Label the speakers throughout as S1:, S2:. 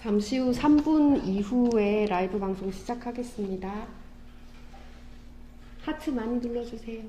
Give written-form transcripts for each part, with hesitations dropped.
S1: 잠시 후 3분 이후에 라이브 방송 시작하겠습니다. 하트 많이 눌러주세요.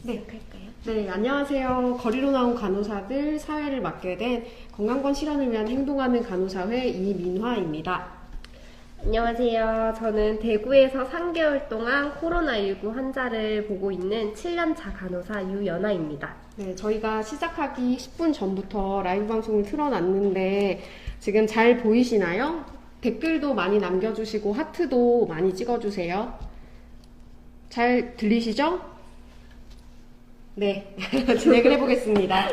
S2: 시작할까요?
S1: 네, 안녕하세요. 거리로 나온 간호사들 사회를 맡게 된 건강권 실현을 위한 행동하는 간호사회 이민화입니다.
S2: 안녕하세요. 저는 대구에서 3개월 동안 코로나19 환자를 보고 있는 7년차 간호사 유연아입니다.
S1: 네, 저희가 시작하기 10분 전부터 라이브 방송을 틀어놨는데 지금 잘 보이시나요? 댓글도 많이 남겨주시고 하트도 많이 찍어주세요. 잘 들리시죠? 네, 진행을 해보겠습니다.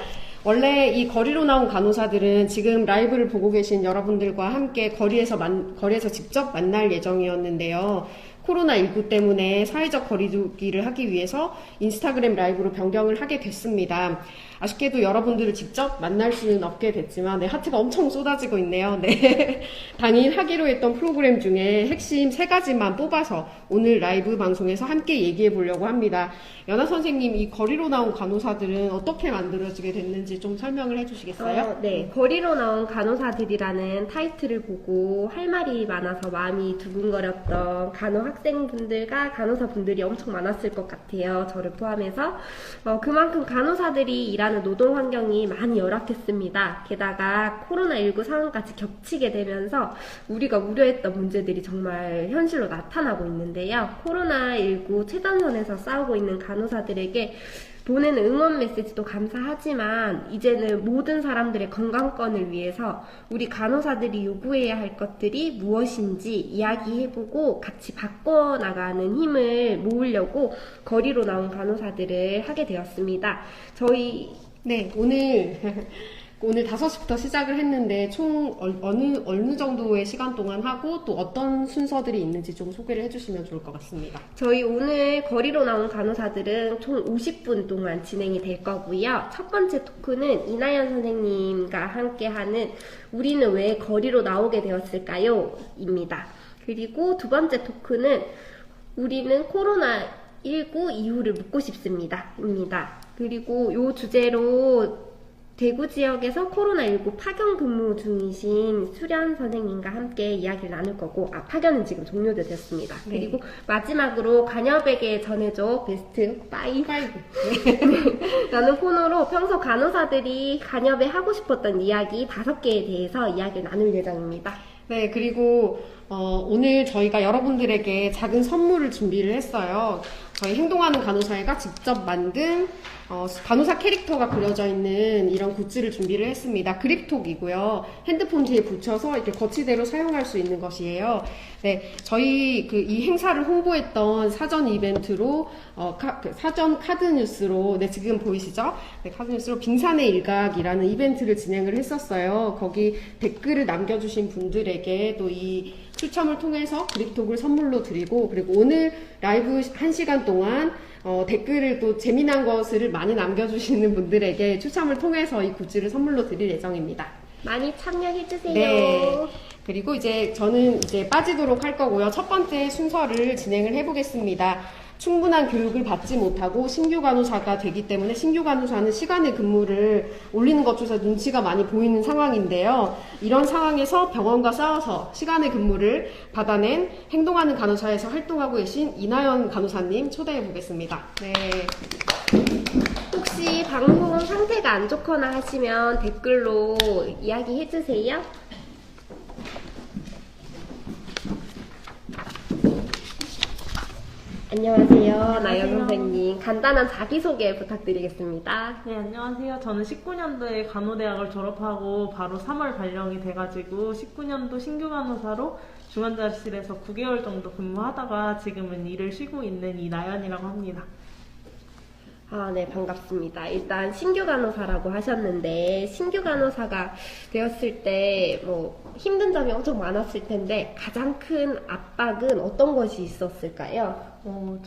S1: 원래 이 거리로 나온 간호사들은 지금 라이브를 보고 계신 여러분들과 함께 거리에서 직접 만날 예정이었는데요. 코로나19 때문에 사회적 거리두기를 하기 위해서 인스타그램 라이브로 변경을 하게 됐습니다. 아쉽게도 여러분들을 직접 만날 수는 없게 됐지만, 네, 하트가 엄청 쏟아지고 있네요. 네. 당일 하기로 했던 프로그램 중에 핵심 3가지만 뽑아서 오늘 라이브 방송에서 함께 얘기해 보려고 합니다. 연아 선생님, 이 거리로 나온 간호사들은 어떻게 만들어지게 됐는지 좀 설명을 해 주시겠어요?
S2: 네, 거리로 나온 간호사들이라는 타이틀을 보고 할 말이 많아서 마음이 두근거렸던 간호 학생분들과 간호사분들이 엄청 많았을 것 같아요. 저를 포함해서. 그만큼 간호사들이 일하는 노동 환경이 많이 열악했습니다. 게다가 코로나19 상황까지 겹치게 되면서 우리가 우려했던 문제들이 정말 현실로 나타나고 있는데요. 코로나19 최전선에서 싸우고 있는 간호사들에게 보내는 응원 메시지도 감사하지만 이제는 모든 사람들의 건강권을 위해서 우리 간호사들이 요구해야 할 것들이 무엇인지 이야기해보고 같이 바꿔나가는 힘을 모으려고 거리로 나온 간호사들을 하게 되었습니다.
S1: 네, 오늘 5시부터 시작을 했는데 총 어느 정도의 시간 동안 하고 또 어떤 순서들이 있는지 좀 소개를 해주시면 좋을 것 같습니다.
S2: 저희 오늘 거리로 나온 간호사들은 총 50분 동안 진행이 될 거고요. 첫 번째 토크는 이나연 선생님과 함께하는 우리는 왜 거리로 나오게 되었을까요? 입니다. 그리고 두 번째 토크는 우리는 코로나19 이후를 묻고 싶습니다. 입니다. 그리고 이 주제로 대구 지역에서 코로나19 파견 근무 중이신 수련 선생님과 함께 이야기를 나눌 거고, 파견은 지금 종료되었습니다.
S1: 네.
S2: 그리고 마지막으로 간협에게 전해줘 베스트 5. 라는 코너로 평소 간호사들이 간협에 하고 싶었던 이야기 5개에 대해서 이야기를 나눌 예정입니다.
S1: 네, 그리고 오늘 저희가 여러분들에게 작은 선물을 준비를 했어요. 저희 행동하는 간호사회가 직접 만든 간호사 캐릭터가 그려져 있는 이런 굿즈를 준비를 했습니다. 그립톡이고요. 핸드폰 뒤에 붙여서 이렇게 거치대로 사용할 수 있는 것이에요. 네, 저희 이 행사를 홍보했던 사전 이벤트로 사전 카드 뉴스로, 네, 지금 보이시죠? 네, 카드 뉴스로 빙산의 일각이라는 이벤트를 진행을 했었어요. 거기 댓글을 남겨주신 분들에게 또 이 추첨을 통해서 그립톡을 선물로 드리고, 그리고 오늘 라이브 1시간 동안 댓글을 또 재미난 것을 많이 남겨주시는 분들에게 추첨을 통해서 이 굿즈를 선물로 드릴 예정입니다.
S2: 많이 참여해주세요.
S1: 네. 그리고 이제 저는 이제 빠지도록 할 거고요. 첫 번째 순서를 진행을 해보겠습니다. 충분한 교육을 받지 못하고 신규 간호사가 되기 때문에 신규 간호사는 시간의 근무를 올리는 것조차 눈치가 많이 보이는 상황인데요. 이런 상황에서 병원과 싸워서 시간의 근무를 받아낸 행동하는 간호사에서 활동하고 계신 이나연 간호사님 초대해 보겠습니다. 네.
S2: 혹시 방송 상태가 안 좋거나 하시면 댓글로 이야기해주세요. 안녕하세요. 나연 선생님. 간단한 자기소개 부탁드리겠습니다.
S3: 네, 안녕하세요. 저는 19년도에 간호대학을 졸업하고 바로 3월 발령이 돼가지고 19년도 신규 간호사로 중환자실에서 9개월 정도 근무하다가 지금은 일을 쉬고 있는 이나연이라고 합니다.
S2: 네, 반갑습니다. 일단 신규 간호사라고 하셨는데, 신규 간호사가 되었을 때 힘든 점이 엄청 많았을 텐데 가장 큰 압박은 어떤 것이 있었을까요?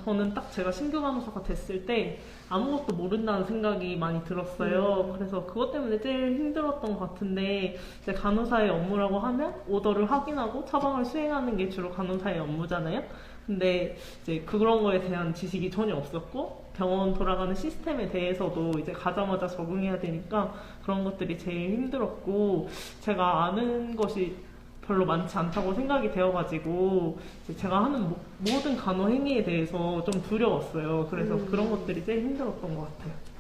S3: 저는 딱 제가 신규 간호사가 됐을 때 아무것도 모른다는 생각이 많이 들었어요. 그래서 그것 때문에 제일 힘들었던 것 같은데, 이제 간호사의 업무라고 하면 오더를 확인하고 처방을 수행하는 게 주로 간호사의 업무잖아요. 근데 이제 그런 거에 대한 지식이 전혀 없었고, 병원 돌아가는 시스템에 대해서도 이제 가자마자 적응해야 되니까 그런 것들이 제일 힘들었고, 제가 아는 것이 별로 많지 않다고 생각이 되어가지고 제가 하는 모든 간호 행위에 대해서 좀 두려웠어요. 그래서 그런 것들이 제일 힘들었던 것 같아요.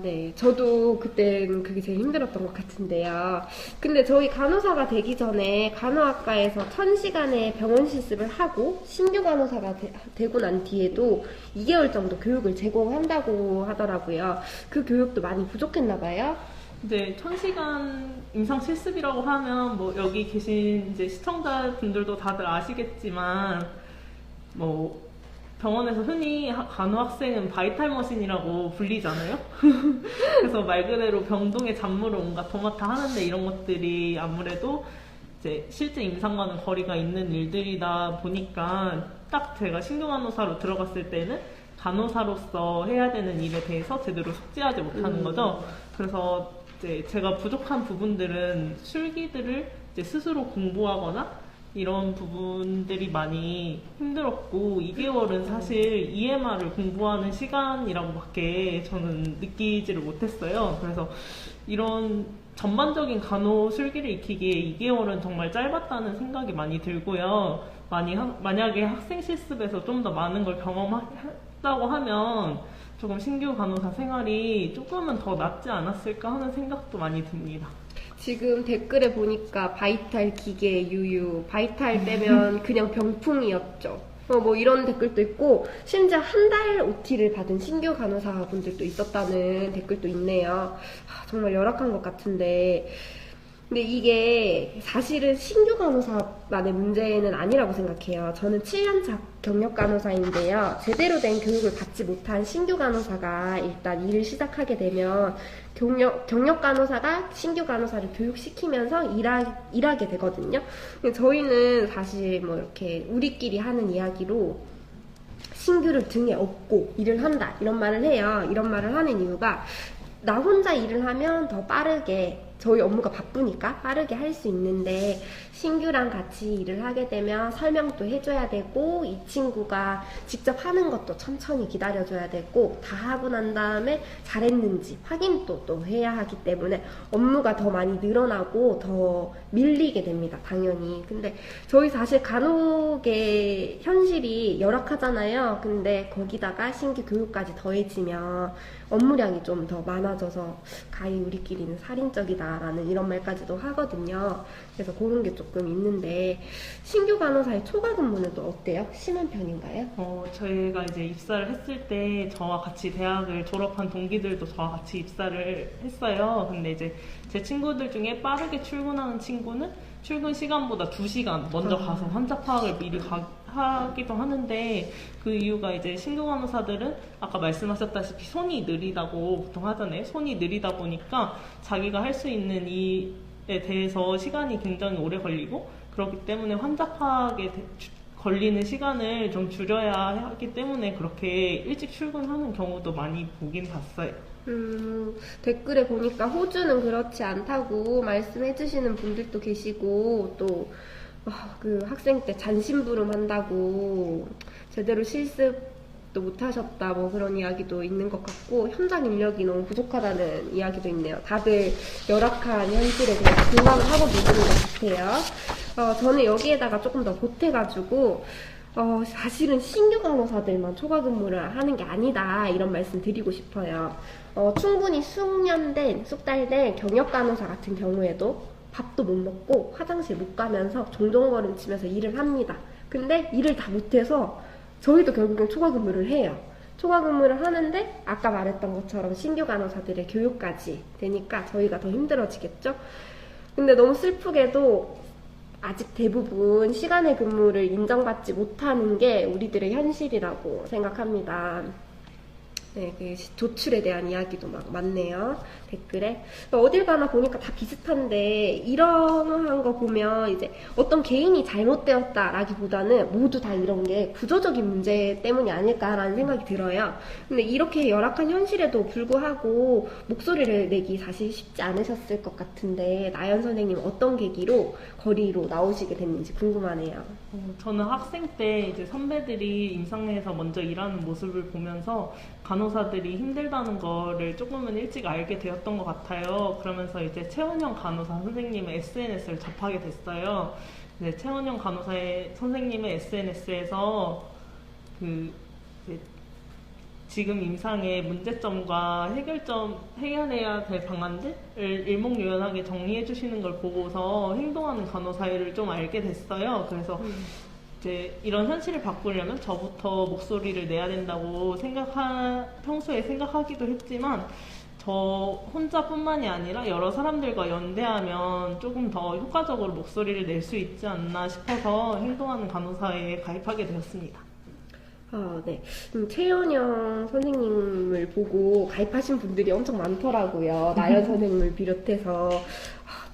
S2: 네. 저도 그땐 그게 제일 힘들었던 것 같은데요. 근데 저희 간호사가 되기 전에 간호학과에서 1000시간의 병원 실습을 하고 신규 간호사가 되고 난 뒤에도 2개월 정도 교육을 제공한다고 하더라고요. 그 교육도 많이 부족했나 봐요.
S3: 이제 1000시간 임상 실습이라고 하면 여기 계신 이제 시청자분들도 다들 아시겠지만 병원에서 흔히 간호 학생은 바이탈 머신이라고 불리잖아요. 그래서 말 그대로 병동의 잡무를 온갖 도맡아 하는데, 이런 것들이 아무래도 이제 실제 임상과는 거리가 있는 일들이다 보니까 딱 제가 신규 간호사로 들어갔을 때는 간호사로서 해야 되는 일에 대해서 제대로 숙지하지 못하는 거죠. 그래서 이제 제가 부족한 부분들은 술기들을 이제 스스로 공부하거나 이런 부분들이 많이 힘들었고, 2개월은 사실 EMR을 공부하는 시간이라고밖에 저는 느끼지를 못했어요. 그래서 이런 전반적인 간호 술기를 익히기에 2개월은 정말 짧았다는 생각이 많이 들고요. 만약에 학생 실습에서 좀 더 많은 걸 경험했다고 하면 조금 신규 간호사 생활이 조금은 더 낫지 않았을까 하는 생각도 많이 듭니다.
S2: 지금 댓글에 보니까 바이탈 기계 유유, 바이탈 빼면 그냥 병풍이었죠. 이런 댓글도 있고, 심지어 한 달 OT를 받은 신규 간호사분들도 있었다는 댓글도 있네요. 정말 열악한 것 같은데, 근데 이게 사실은 신규 간호사만의 문제는 아니라고 생각해요. 저는 7년차 경력 간호사인데요. 제대로 된 교육을 받지 못한 신규 간호사가 일단 일을 시작하게 되면 경력 간호사가 신규 간호사를 교육시키면서 일하게 되거든요. 근데 저희는 사실 이렇게 우리끼리 하는 이야기로 신규를 등에 업고 일을 한다 이런 말을 해요. 이런 말을 하는 이유가 나 혼자 일을 하면 더 빠르게 저희 업무가 바쁘니까 빠르게 할 수 있는데 신규랑 같이 일을 하게 되면 설명도 해줘야 되고 이 친구가 직접 하는 것도 천천히 기다려줘야 되고 다 하고 난 다음에 잘했는지 확인도 또 해야 하기 때문에 업무가 더 많이 늘어나고 더 밀리게 됩니다. 당연히. 근데 저희 사실 간혹의 현실이 열악하잖아요. 근데 거기다가 신규 교육까지 더해지면 업무량이 좀 더 많아져서 가히 우리끼리는 살인적이다라는 이런 말까지도 하거든요. 그래서 그런 게 조금 있는데 신규 간호사의 초과 근무는 또 어때요? 심한 편인가요?
S3: 저희가 이제 입사를 했을 때 저와 같이 대학을 졸업한 동기들도 저와 같이 입사를 했어요. 근데 이제 제 친구들 중에 빠르게 출근하는 친구는 출근 시간보다 2시간 먼저 가서 환자 파악을 미리 하기도 하는데 그 이유가 이제 신규 간호사들은 아까 말씀하셨다시피 손이 느리다고 보통 하잖아요. 손이 느리다 보니까 자기가 할 수 있는 일에 대해서 시간이 굉장히 오래 걸리고 그렇기 때문에 환자 파악에 걸리는 시간을 좀 줄여야 하기 때문에 그렇게 일찍 출근하는 경우도 많이 보긴 봤어요.
S2: 댓글에 보니까 호주는 그렇지 않다고 말씀해주시는 분들도 계시고 또 그 학생 때 잔심부름 한다고 제대로 실습도 못하셨다 뭐 그런 이야기도 있는 것 같고 현장 인력이 너무 부족하다는 이야기도 있네요. 다들 열악한 현실에 대해서 공감을 하고 계시는 것 같아요. 저는 여기에다가 조금 더 보태가지고 사실은 신규 간호사들만 초과 근무를 하는 게 아니다 이런 말씀 드리고 싶어요. 충분히 숙달된 경력 간호사 같은 경우에도 밥도 못 먹고 화장실 못 가면서 종종걸음치면서 일을 합니다. 근데 일을 다 못해서 저희도 결국엔 초과 근무를 해요. 초과 근무를 하는데 아까 말했던 것처럼 신규 간호사들의 교육까지 되니까 저희가 더 힘들어지겠죠? 근데 너무 슬프게도 아직 대부분 시간의 근무를 인정받지 못하는 게 우리들의 현실이라고 생각합니다. 네, 그 조출에 대한 이야기도 막 많네요. 댓글에. 어딜 가나 보니까 다 비슷한데, 이러한 거 보면 이제 어떤 개인이 잘못되었다라기보다는 모두 다 이런 게 구조적인 문제 때문이 아닐까라는 생각이 들어요. 근데 이렇게 열악한 현실에도 불구하고 목소리를 내기 사실 쉽지 않으셨을 것 같은데, 나연 선생님 어떤 계기로 거리로 나오시게 됐는지 궁금하네요.
S3: 저는 학생 때 이제 선배들이 임상내에서 먼저 일하는 모습을 보면서 간호사들이 힘들다는 거를 조금은 일찍 알게 되었던 것 같아요. 그러면서 이제 최원영 간호사 선생님의 SNS를 접하게 됐어요. 이제 최원영 간호사의 선생님의 SNS에서 지금 임상의 문제점과 해결해야 될 방안들을 일목요연하게 정리해 주시는 걸 보고서 행동하는 간호사를 좀 알게 됐어요. 그래서 이제 이런 현실을 바꾸려면 저부터 목소리를 내야 된다고 평소에 생각하기도 했지만 저 혼자뿐만이 아니라 여러 사람들과 연대하면 조금 더 효과적으로 목소리를 낼 수 있지 않나 싶어서 행동하는 간호사에 가입하게 되었습니다.
S2: 네. 최연영 선생님을 보고 가입하신 분들이 엄청 많더라고요. 나연 선생님을 비롯해서.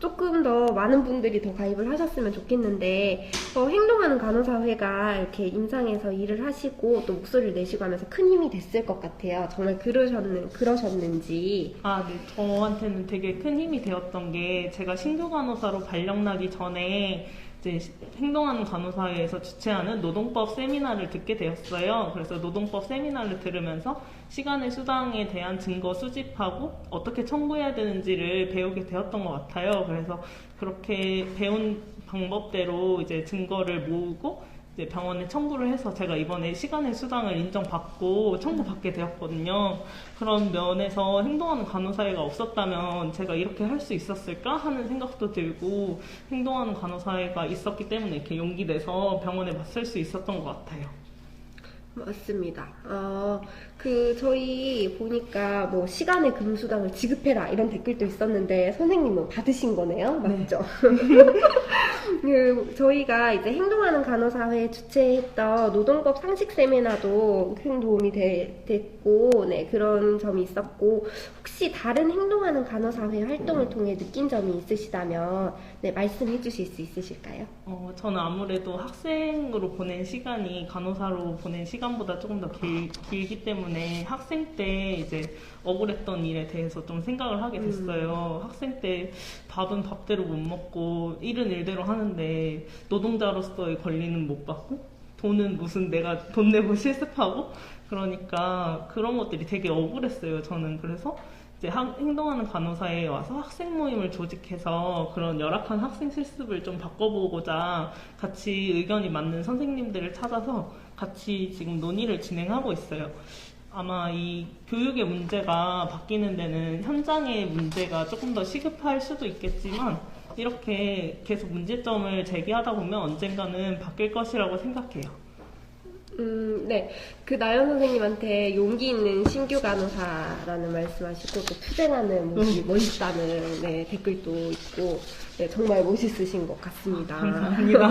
S2: 조금 더 많은 분들이 더 가입을 하셨으면 좋겠는데, 행동하는 간호사회가 이렇게 임상에서 일을 하시고 또 목소리를 내시고 하면서 큰 힘이 됐을 것 같아요. 정말 그러셨는지.
S3: 네. 저한테는 되게 큰 힘이 되었던 게 제가 신규 간호사로 발령 나기 전에 이제 행동하는 간호사회에서 주최하는 노동법 세미나를 듣게 되었어요. 그래서 노동법 세미나를 들으면서 시간의 수당에 대한 증거 수집하고 어떻게 청구해야 되는지를 배우게 되었던 것 같아요. 그래서 그렇게 배운 방법대로 이제 증거를 모으고 이제 병원에 청구를 해서 제가 이번에 시간의 수당을 인정받고 청구받게 되었거든요. 그런 면에서 행동하는 간호사회가 없었다면 제가 이렇게 할 수 있었을까 하는 생각도 들고 행동하는 간호사회가 있었기 때문에 이렇게 용기 내서 병원에 맞설 수 있었던 것 같아요.
S2: 맞습니다. 저희 보니까 뭐 시간의 근무수당을 지급해라 이런 댓글도 있었는데 선생님은 받으신 거네요? 맞죠? 저희가 이제 행동하는 간호사회 주최했던 노동법 상식 세미나도 큰 도움이 됐고, 네, 그런 점이 있었고, 혹시 다른 행동하는 간호사회 활동을 통해 느낀 점이 있으시다면, 네, 말씀해 주실 수 있으실까요?
S3: 저는 아무래도 학생으로 보낸 시간이 간호사로 보낸 시간보다 조금 더 길기 때문에 학생 때 이제 억울했던 일에 대해서 좀 생각을 하게 됐어요. 학생 때 밥은 밥대로 못 먹고 일은 일대로 하는데 노동자로서의 권리는 못 받고 돈은 무슨 내가 돈 내고 실습하고 그러니까 그런 것들이 되게 억울했어요. 저는 그래서 이제 행동하는 간호사에 와서 학생 모임을 조직해서 그런 열악한 학생 실습을 좀 바꿔보고자 같이 의견이 맞는 선생님들을 찾아서 같이 지금 논의를 진행하고 있어요. 아마 이 교육의 문제가 바뀌는 데는 현장의 문제가 조금 더 시급할 수도 있겠지만 이렇게 계속 문제점을 제기하다 보면 언젠가는 바뀔 것이라고 생각해요.
S2: 네. 그 나연 선생님한테 용기 있는 신규 간호사라는 말씀하시고 또 투쟁하는 모습이 멋있다는 네, 댓글도 있고 네, 정말 멋있으신 것 같습니다.
S3: 감사합니다.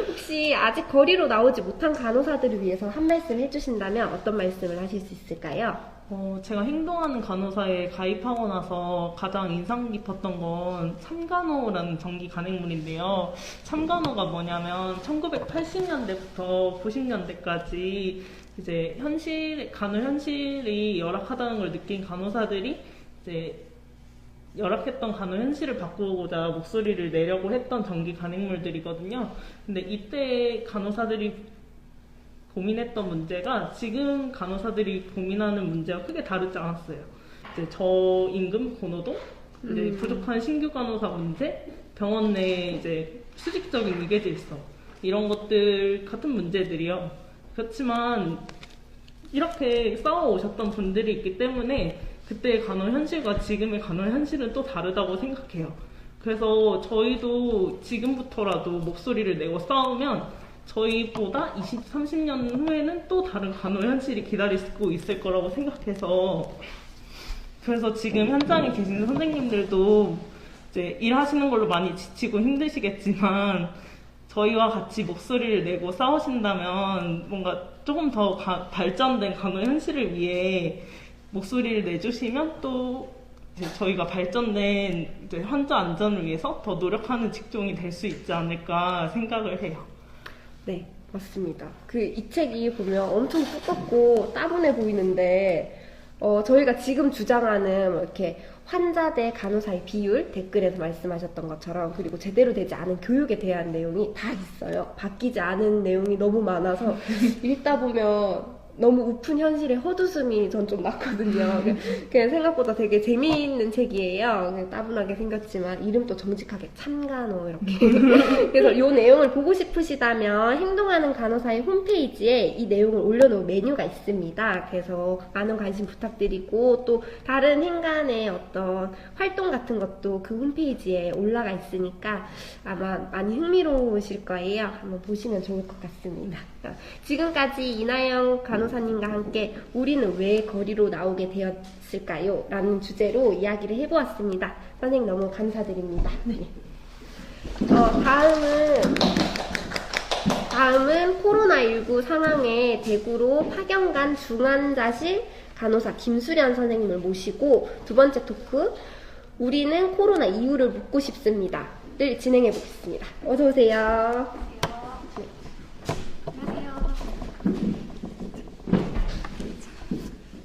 S2: 혹시 아직 거리로 나오지 못한 간호사들을 위해서 한 말씀 해주신다면 어떤 말씀을 하실 수 있을까요?
S3: 제가 행동하는 간호사에 가입하고 나서 가장 인상 깊었던 건 참간호라는 정기 간행물인데요. 참간호가 뭐냐면 1980년대부터 90년대까지 이제 간호 현실이 열악하다는 걸 느낀 간호사들이 이제 열악했던 간호 현실을 바꾸고자 목소리를 내려고 했던 정기 간행물들이거든요. 근데 이때 간호사들이 고민했던 문제가 지금 간호사들이 고민하는 문제와 크게 다르지 않았어요. 이제 저임금 고노동, 이제 부족한 신규 간호사 문제, 병원 내 이제 수직적인 위계 질서 이런 것들 같은 문제들이요. 그렇지만 이렇게 싸워오셨던 분들이 있기 때문에 그때의 간호 현실과 지금의 간호 현실은 또 다르다고 생각해요. 그래서 저희도 지금부터라도 목소리를 내고 싸우면 저희보다 20, 30년 후에는 또 다른 간호 현실이 기다리고 있을 거라고 생각해서 그래서 지금 현장에 계신 선생님들도 이제 일하시는 걸로 많이 지치고 힘드시겠지만 저희와 같이 목소리를 내고 싸우신다면 뭔가 조금 더 발전된 간호 현실을 위해 목소리를 내주시면 또 이제 저희가 발전된 이제 환자 안전을 위해서 더 노력하는 직종이 될 수 있지 않을까 생각을 해요.
S2: 네, 맞습니다. 이 책이 보면 엄청 두껍고 따분해 보이는데, 저희가 지금 주장하는 이렇게 환자 대 간호사의 비율, 댓글에서 말씀하셨던 것처럼, 그리고 제대로 되지 않은 교육에 대한 내용이 다 있어요. 바뀌지 않은 내용이 너무 많아서, 읽다 보면 너무 우픈 현실의 헛웃음이 전 좀 났거든요. 그냥 생각보다 되게 재미있는 책이에요. 그냥 따분하게 생겼지만 이름도 정직하게 참간호 이렇게. 그래서 이 내용을 보고 싶으시다면 행동하는 간호사의 홈페이지에 이 내용을 올려놓은 메뉴가 있습니다. 그래서 많은 관심 부탁드리고 또 다른 행간의 어떤 활동 같은 것도 그 홈페이지에 올라가 있으니까 아마 많이 흥미로우실 거예요. 한번 보시면 좋을 것 같습니다. 지금까지 이나영 간호사님과 함께 우리는 왜 거리로 나오게 되었을까요? 라는 주제로 이야기를 해보았습니다. 선생님 너무 감사드립니다. 네. 다음은 코로나19 상황에 대구로 파견 간 중환자실 간호사 김수련 선생님을 모시고 두 번째 토크 우리는 코로나 이후를 묻고 싶습니다. 를 진행해 보겠습니다. 어서 오세요.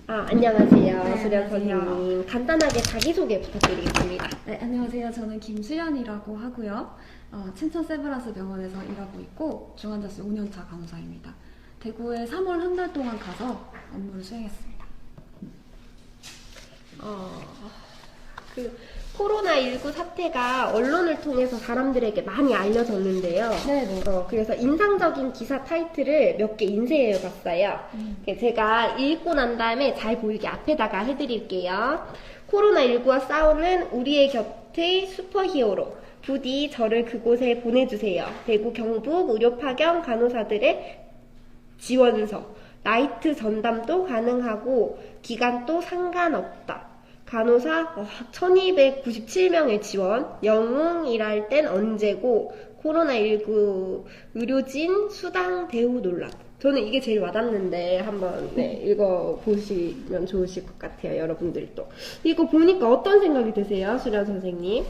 S2: 안녕하세요.
S4: 네,
S2: 수련
S4: 안녕하세요.
S2: 선생님. 간단하게 자기소개 부탁드리겠습니다.
S4: 네, 안녕하세요. 저는 김수연이라고 하고요. 춘천 세브란스 병원에서 일하고 있고 중환자실 5년차 간호사입니다. 대구에 3월 한 달 동안 가서 업무를 수행했습니다.
S2: 코로나19 사태가 언론을 통해서 사람들에게 많이 알려졌는데요.
S4: 네네.
S2: 그래서 인상적인 기사 타이틀을 몇 개 인쇄해 봤어요. 제가 읽고 난 다음에 잘 보이게 앞에다가 해드릴게요. 코로나19와 싸우는 우리의 곁의 슈퍼히어로. 부디 저를 그곳에 보내주세요. 대구 경북 의료 파견 간호사들의 지원서. 나이트 전담도 가능하고 기간도 상관없다. 간호사 1297명의 지원, 영웅 일할 땐 언제고, 코로나19 의료진 수당 대우 논란. 저는 이게 제일 와닿는데 한번 읽어보시면 좋으실 것 같아요, 여러분들도. 이거 보니까 어떤 생각이 드세요, 수련 선생님?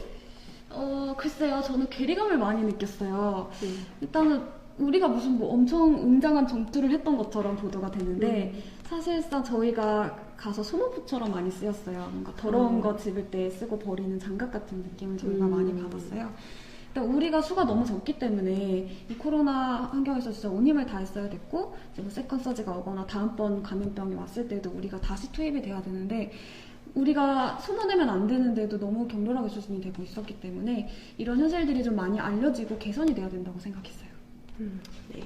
S4: 글쎄요. 저는 괴리감을 많이 느꼈어요.
S1: 음.
S4: 일단은 우리가 무슨 뭐 엄청 웅장한 전투를 했던 것처럼 보도가 됐는데 사실상 저희가 가서 소모품처럼 많이 쓰였어요. 뭔가 더러운 거 집을 때 쓰고 버리는 장갑 같은 느낌을 저희가 많이 받았어요. 일단 우리가 수가 너무 적기 때문에 이 코로나 환경에서 진짜 온 힘을 다했어야 됐고 이제 뭐 세컨 서지가 오거나 다음번 감염병이 왔을 때도 우리가 다시 투입이 돼야 되는데 우리가 숨어내면 안 되는데도 너무 격렬하게 수준이 되고 있었기 때문에 이런 현실들이 좀 많이 알려지고 개선이 돼야 된다고 생각했어요.
S2: 네,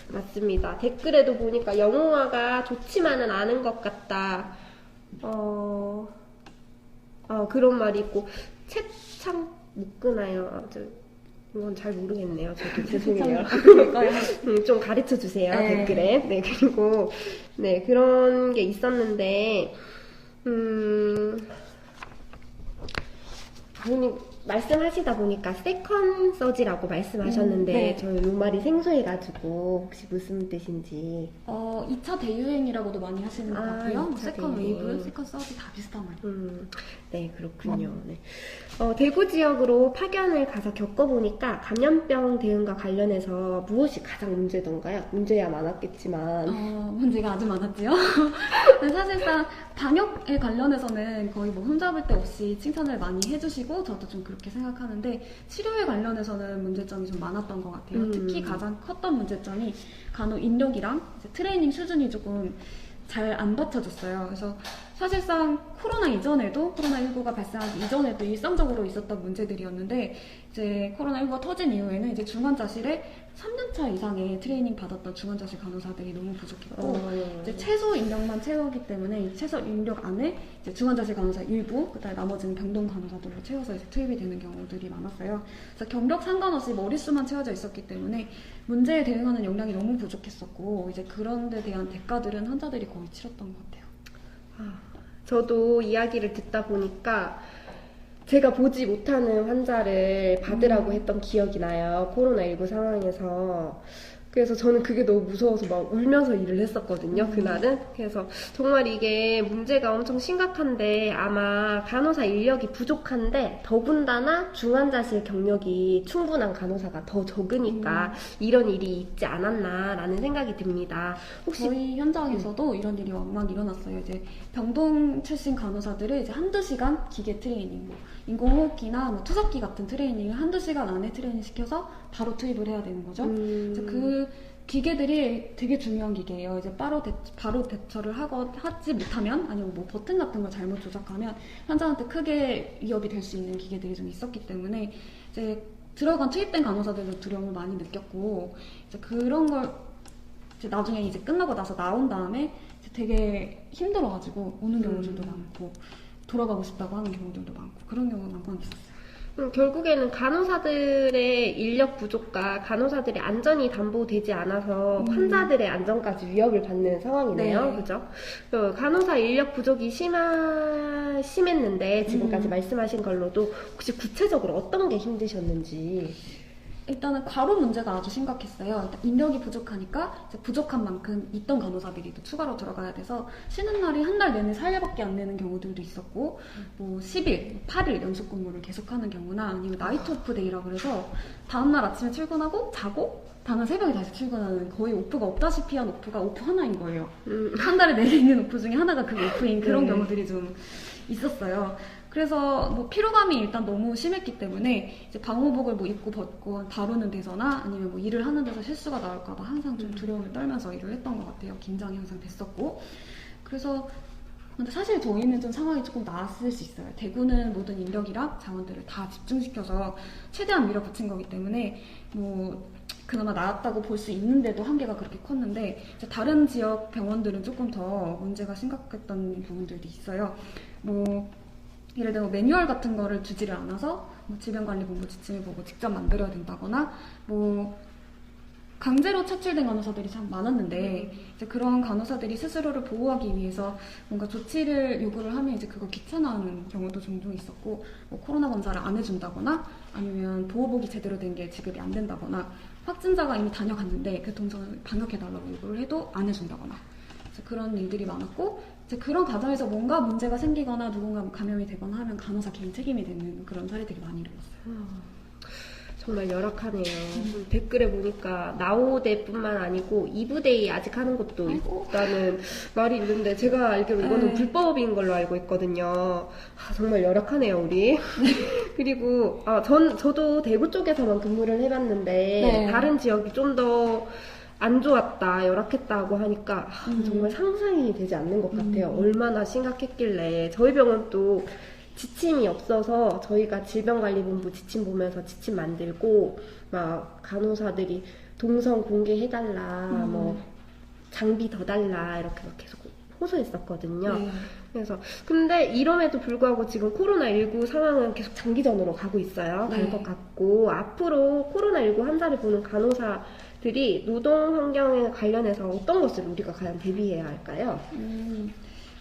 S2: 맞습니다. 댓글에도 보니까 영웅화가 좋지만은 않은 것 같다. 그런 말이 있고 채창 못 끄나요? 이건 잘 모르겠네요. 저도 죄송해요. 좀 가르쳐 주세요.
S4: 네.
S2: 댓글에. 네, 그리고 네 그런 게 있었는데 말씀하시다 보니까 세컨 서지라고 말씀하셨는데
S4: 네.
S2: 저 이 말이 생소해가지고 혹시 무슨 뜻인지.
S4: 2차 대유행이라고도 많이 하시는 것 같고요.
S2: 2차
S4: 세컨
S2: 대유행.
S4: 웨이브, 세컨 서지 다 비슷한 말이에요.
S2: 네, 그렇군요. 네. 대구 지역으로 파견을 가서 겪어보니까 감염병 대응과 관련해서 무엇이 가장 문제던가요? 문제야 많았겠지만.
S4: 문제가 아주 많았지요. 근데 사실상 방역에 관련해서는 거의 뭐 흠잡을 데 없이 칭찬을 많이 해주시고 저도 좀 그렇게 생각하는데 치료에 관련해서는 문제점이 좀 많았던 것 같아요. 특히 가장 컸던 문제점이 간호 인력이랑 이제 트레이닝 수준이 조금 잘 안 받쳐줬어요. 그래서 사실상 코로나19가 발생하기 이전에도 일상적으로 있었던 문제들이었는데 이제 코로나19가 터진 이후에는 이제 중환자실에 3년차 이상의 트레이닝 받았던 중환자실 간호사들이 너무 부족했고 이제 최소 인력만 채우기 때문에 이 최소 인력 안에 이제 중환자실 간호사 일부, 그다음에 나머지는 병동 간호사들로 채워서 이제 투입이 되는 경우들이 많았어요. 그래서 경력 상관없이 머릿수만 채워져 있었기 때문에 문제에 대응하는 역량이 너무 부족했었고 이제 그런 데 대한 대가들은 환자들이 거의 치렀던 것 같아요.
S2: 저도 이야기를 듣다 보니까 제가 보지 못하는 환자를 받으라고 했던 기억이 나요. 코로나19 상황에서. 그래서 저는 그게 너무 무서워서 막 울면서 일을 했었거든요, 그날은. 그래서 정말 이게 문제가 엄청 심각한데 아마 간호사 인력이 부족한데 더군다나 중환자실 경력이 충분한 간호사가 더 적으니까 이런 일이 있지 않았나라는 생각이 듭니다. 혹시
S4: 저희 현장에서도 이런 일이 왕왕 일어났어요. 이제 병동 출신 간호사들을 이제 한두 시간 기계 트레이닝, 뭐 인공호흡기나 뭐 투석기 같은 트레이닝을 한두 시간 안에 트레이닝 시켜서 바로 투입을 해야 되는 거죠. 그래서 그 기계들이 되게 중요한 기계예요. 이제 바로 대처를 하지 못하면 아니면 뭐 버튼 같은 걸 잘못 조작하면 환자한테 크게 위협이 될 수 있는 기계들이 좀 있었기 때문에 이제 투입된 간호사들도 두려움을 많이 느꼈고 이제 그런 걸 이제 나중에 이제 끝나고 나서 나온 다음에 이제 되게 힘들어가지고 우는 경우들도 많고 돌아가고 싶다고 하는 경우들도 많고 그런 경우가 많이 있었어요.
S2: 결국에는 간호사들의 인력 부족과 간호사들의 안전이 담보되지 않아서 환자들의 안전까지 위협을 받는 상황이네요.
S4: 네.
S2: 그죠? 간호사 인력 부족이 심했는데 지금까지 말씀하신 걸로도 혹시 구체적으로 어떤 게 힘드셨는지.
S4: 일단은 과로 문제가 아주 심각했어요. 일단 인력이 부족하니까 이제 부족한 만큼 있던 간호사들이 또 추가로 들어가야 돼서 쉬는 날이 한 달 내내 4일밖에 안 되는 경우들도 있었고 뭐 10일, 8일 연속 근무를 계속하는 경우나 아니면 나이트 오프 데이라 그래서 다음날 아침에 출근하고 자고 다음날 새벽에 다시 출근하는 거의 오프가 없다시피 한 오프가 오프 하나인 거예요. 한 달에 내내 있는 오프 중에 하나가 그 오프인 그런 경우들이 좀 있었어요. 그래서 뭐 피로감이 일단 너무 심했기 때문에 이제 방호복을 뭐 입고 벗고 다루는 데서나 아니면 뭐 일을 하는 데서 실수가 나올까봐 항상 좀 두려움을 떨면서 일을 했던 것 같아요. 긴장이 항상 됐었고. 그래서 근데 사실 저희는 좀 상황이 조금 나았을 수 있어요. 대구는 모든 인력이랑 자원들을 다 집중시켜서 최대한 밀어붙인 거기 때문에 뭐 그나마 나았다고 볼 수 있는데도 한계가 그렇게 컸는데 이제 다른 지역 병원들은 조금 더 문제가 심각했던 부분들도 있어요. 뭐 예를 들어 매뉴얼 같은 거를 주지를 않아서 뭐 질병관리본부 지침을 보고 직접 만들어야 된다거나 뭐 강제로 차출된 간호사들이 참 많았는데 이제 그런 간호사들이 스스로를 보호하기 위해서 뭔가 조치를 요구를 하면 이제 그걸 귀찮아하는 경우도 종종 있었고 뭐 코로나 검사를 안 해준다거나 아니면 보호복이 제대로 된 게 지급이 안 된다거나 확진자가 이미 다녀갔는데 그 동선을 방역해달라고 요구를 해도 안 해준다거나 이제 그런 일들이 많았고 이제 그런 과정에서 뭔가 문제가 생기거나 누군가 감염이 되거나 하면 간호사 개인 책임이 되는 그런 사례들이 많이 일어났어요.
S2: 정말 열악하네요. 댓글에 보니까 나오대뿐만 아니고 이부데이 아직 하는 것도
S4: 아이고.
S2: 있다는 말이 있는데 제가 알기로 이거는
S4: 네.
S2: 불법인 걸로 알고 있거든요. 정말 열악하네요, 우리. 그리고 저도 대구 쪽에서만 근무를 해봤는데
S4: 네.
S2: 다른 지역이 좀 더 안 좋았다, 열악했다고 하니까 정말 상상이 되지 않는 것 같아요. 얼마나 심각했길래. 저희 병원 또 지침이 없어서 저희가 질병관리본부 지침 보면서 지침 만들고 막 간호사들이 동선 공개해달라 뭐 장비 더 달라 이렇게 막 계속 호소했었거든요.
S4: 네.
S2: 그래서 근데 이럼에도 불구하고 지금 코로나19 상황은 계속 장기전으로 가고 있어요. 갈
S4: 네.
S2: 것 같고 앞으로 코로나19 환자를 보는 간호사들이 노동 환경에 관련해서 어떤 것을 우리가 과연 대비해야 할까요?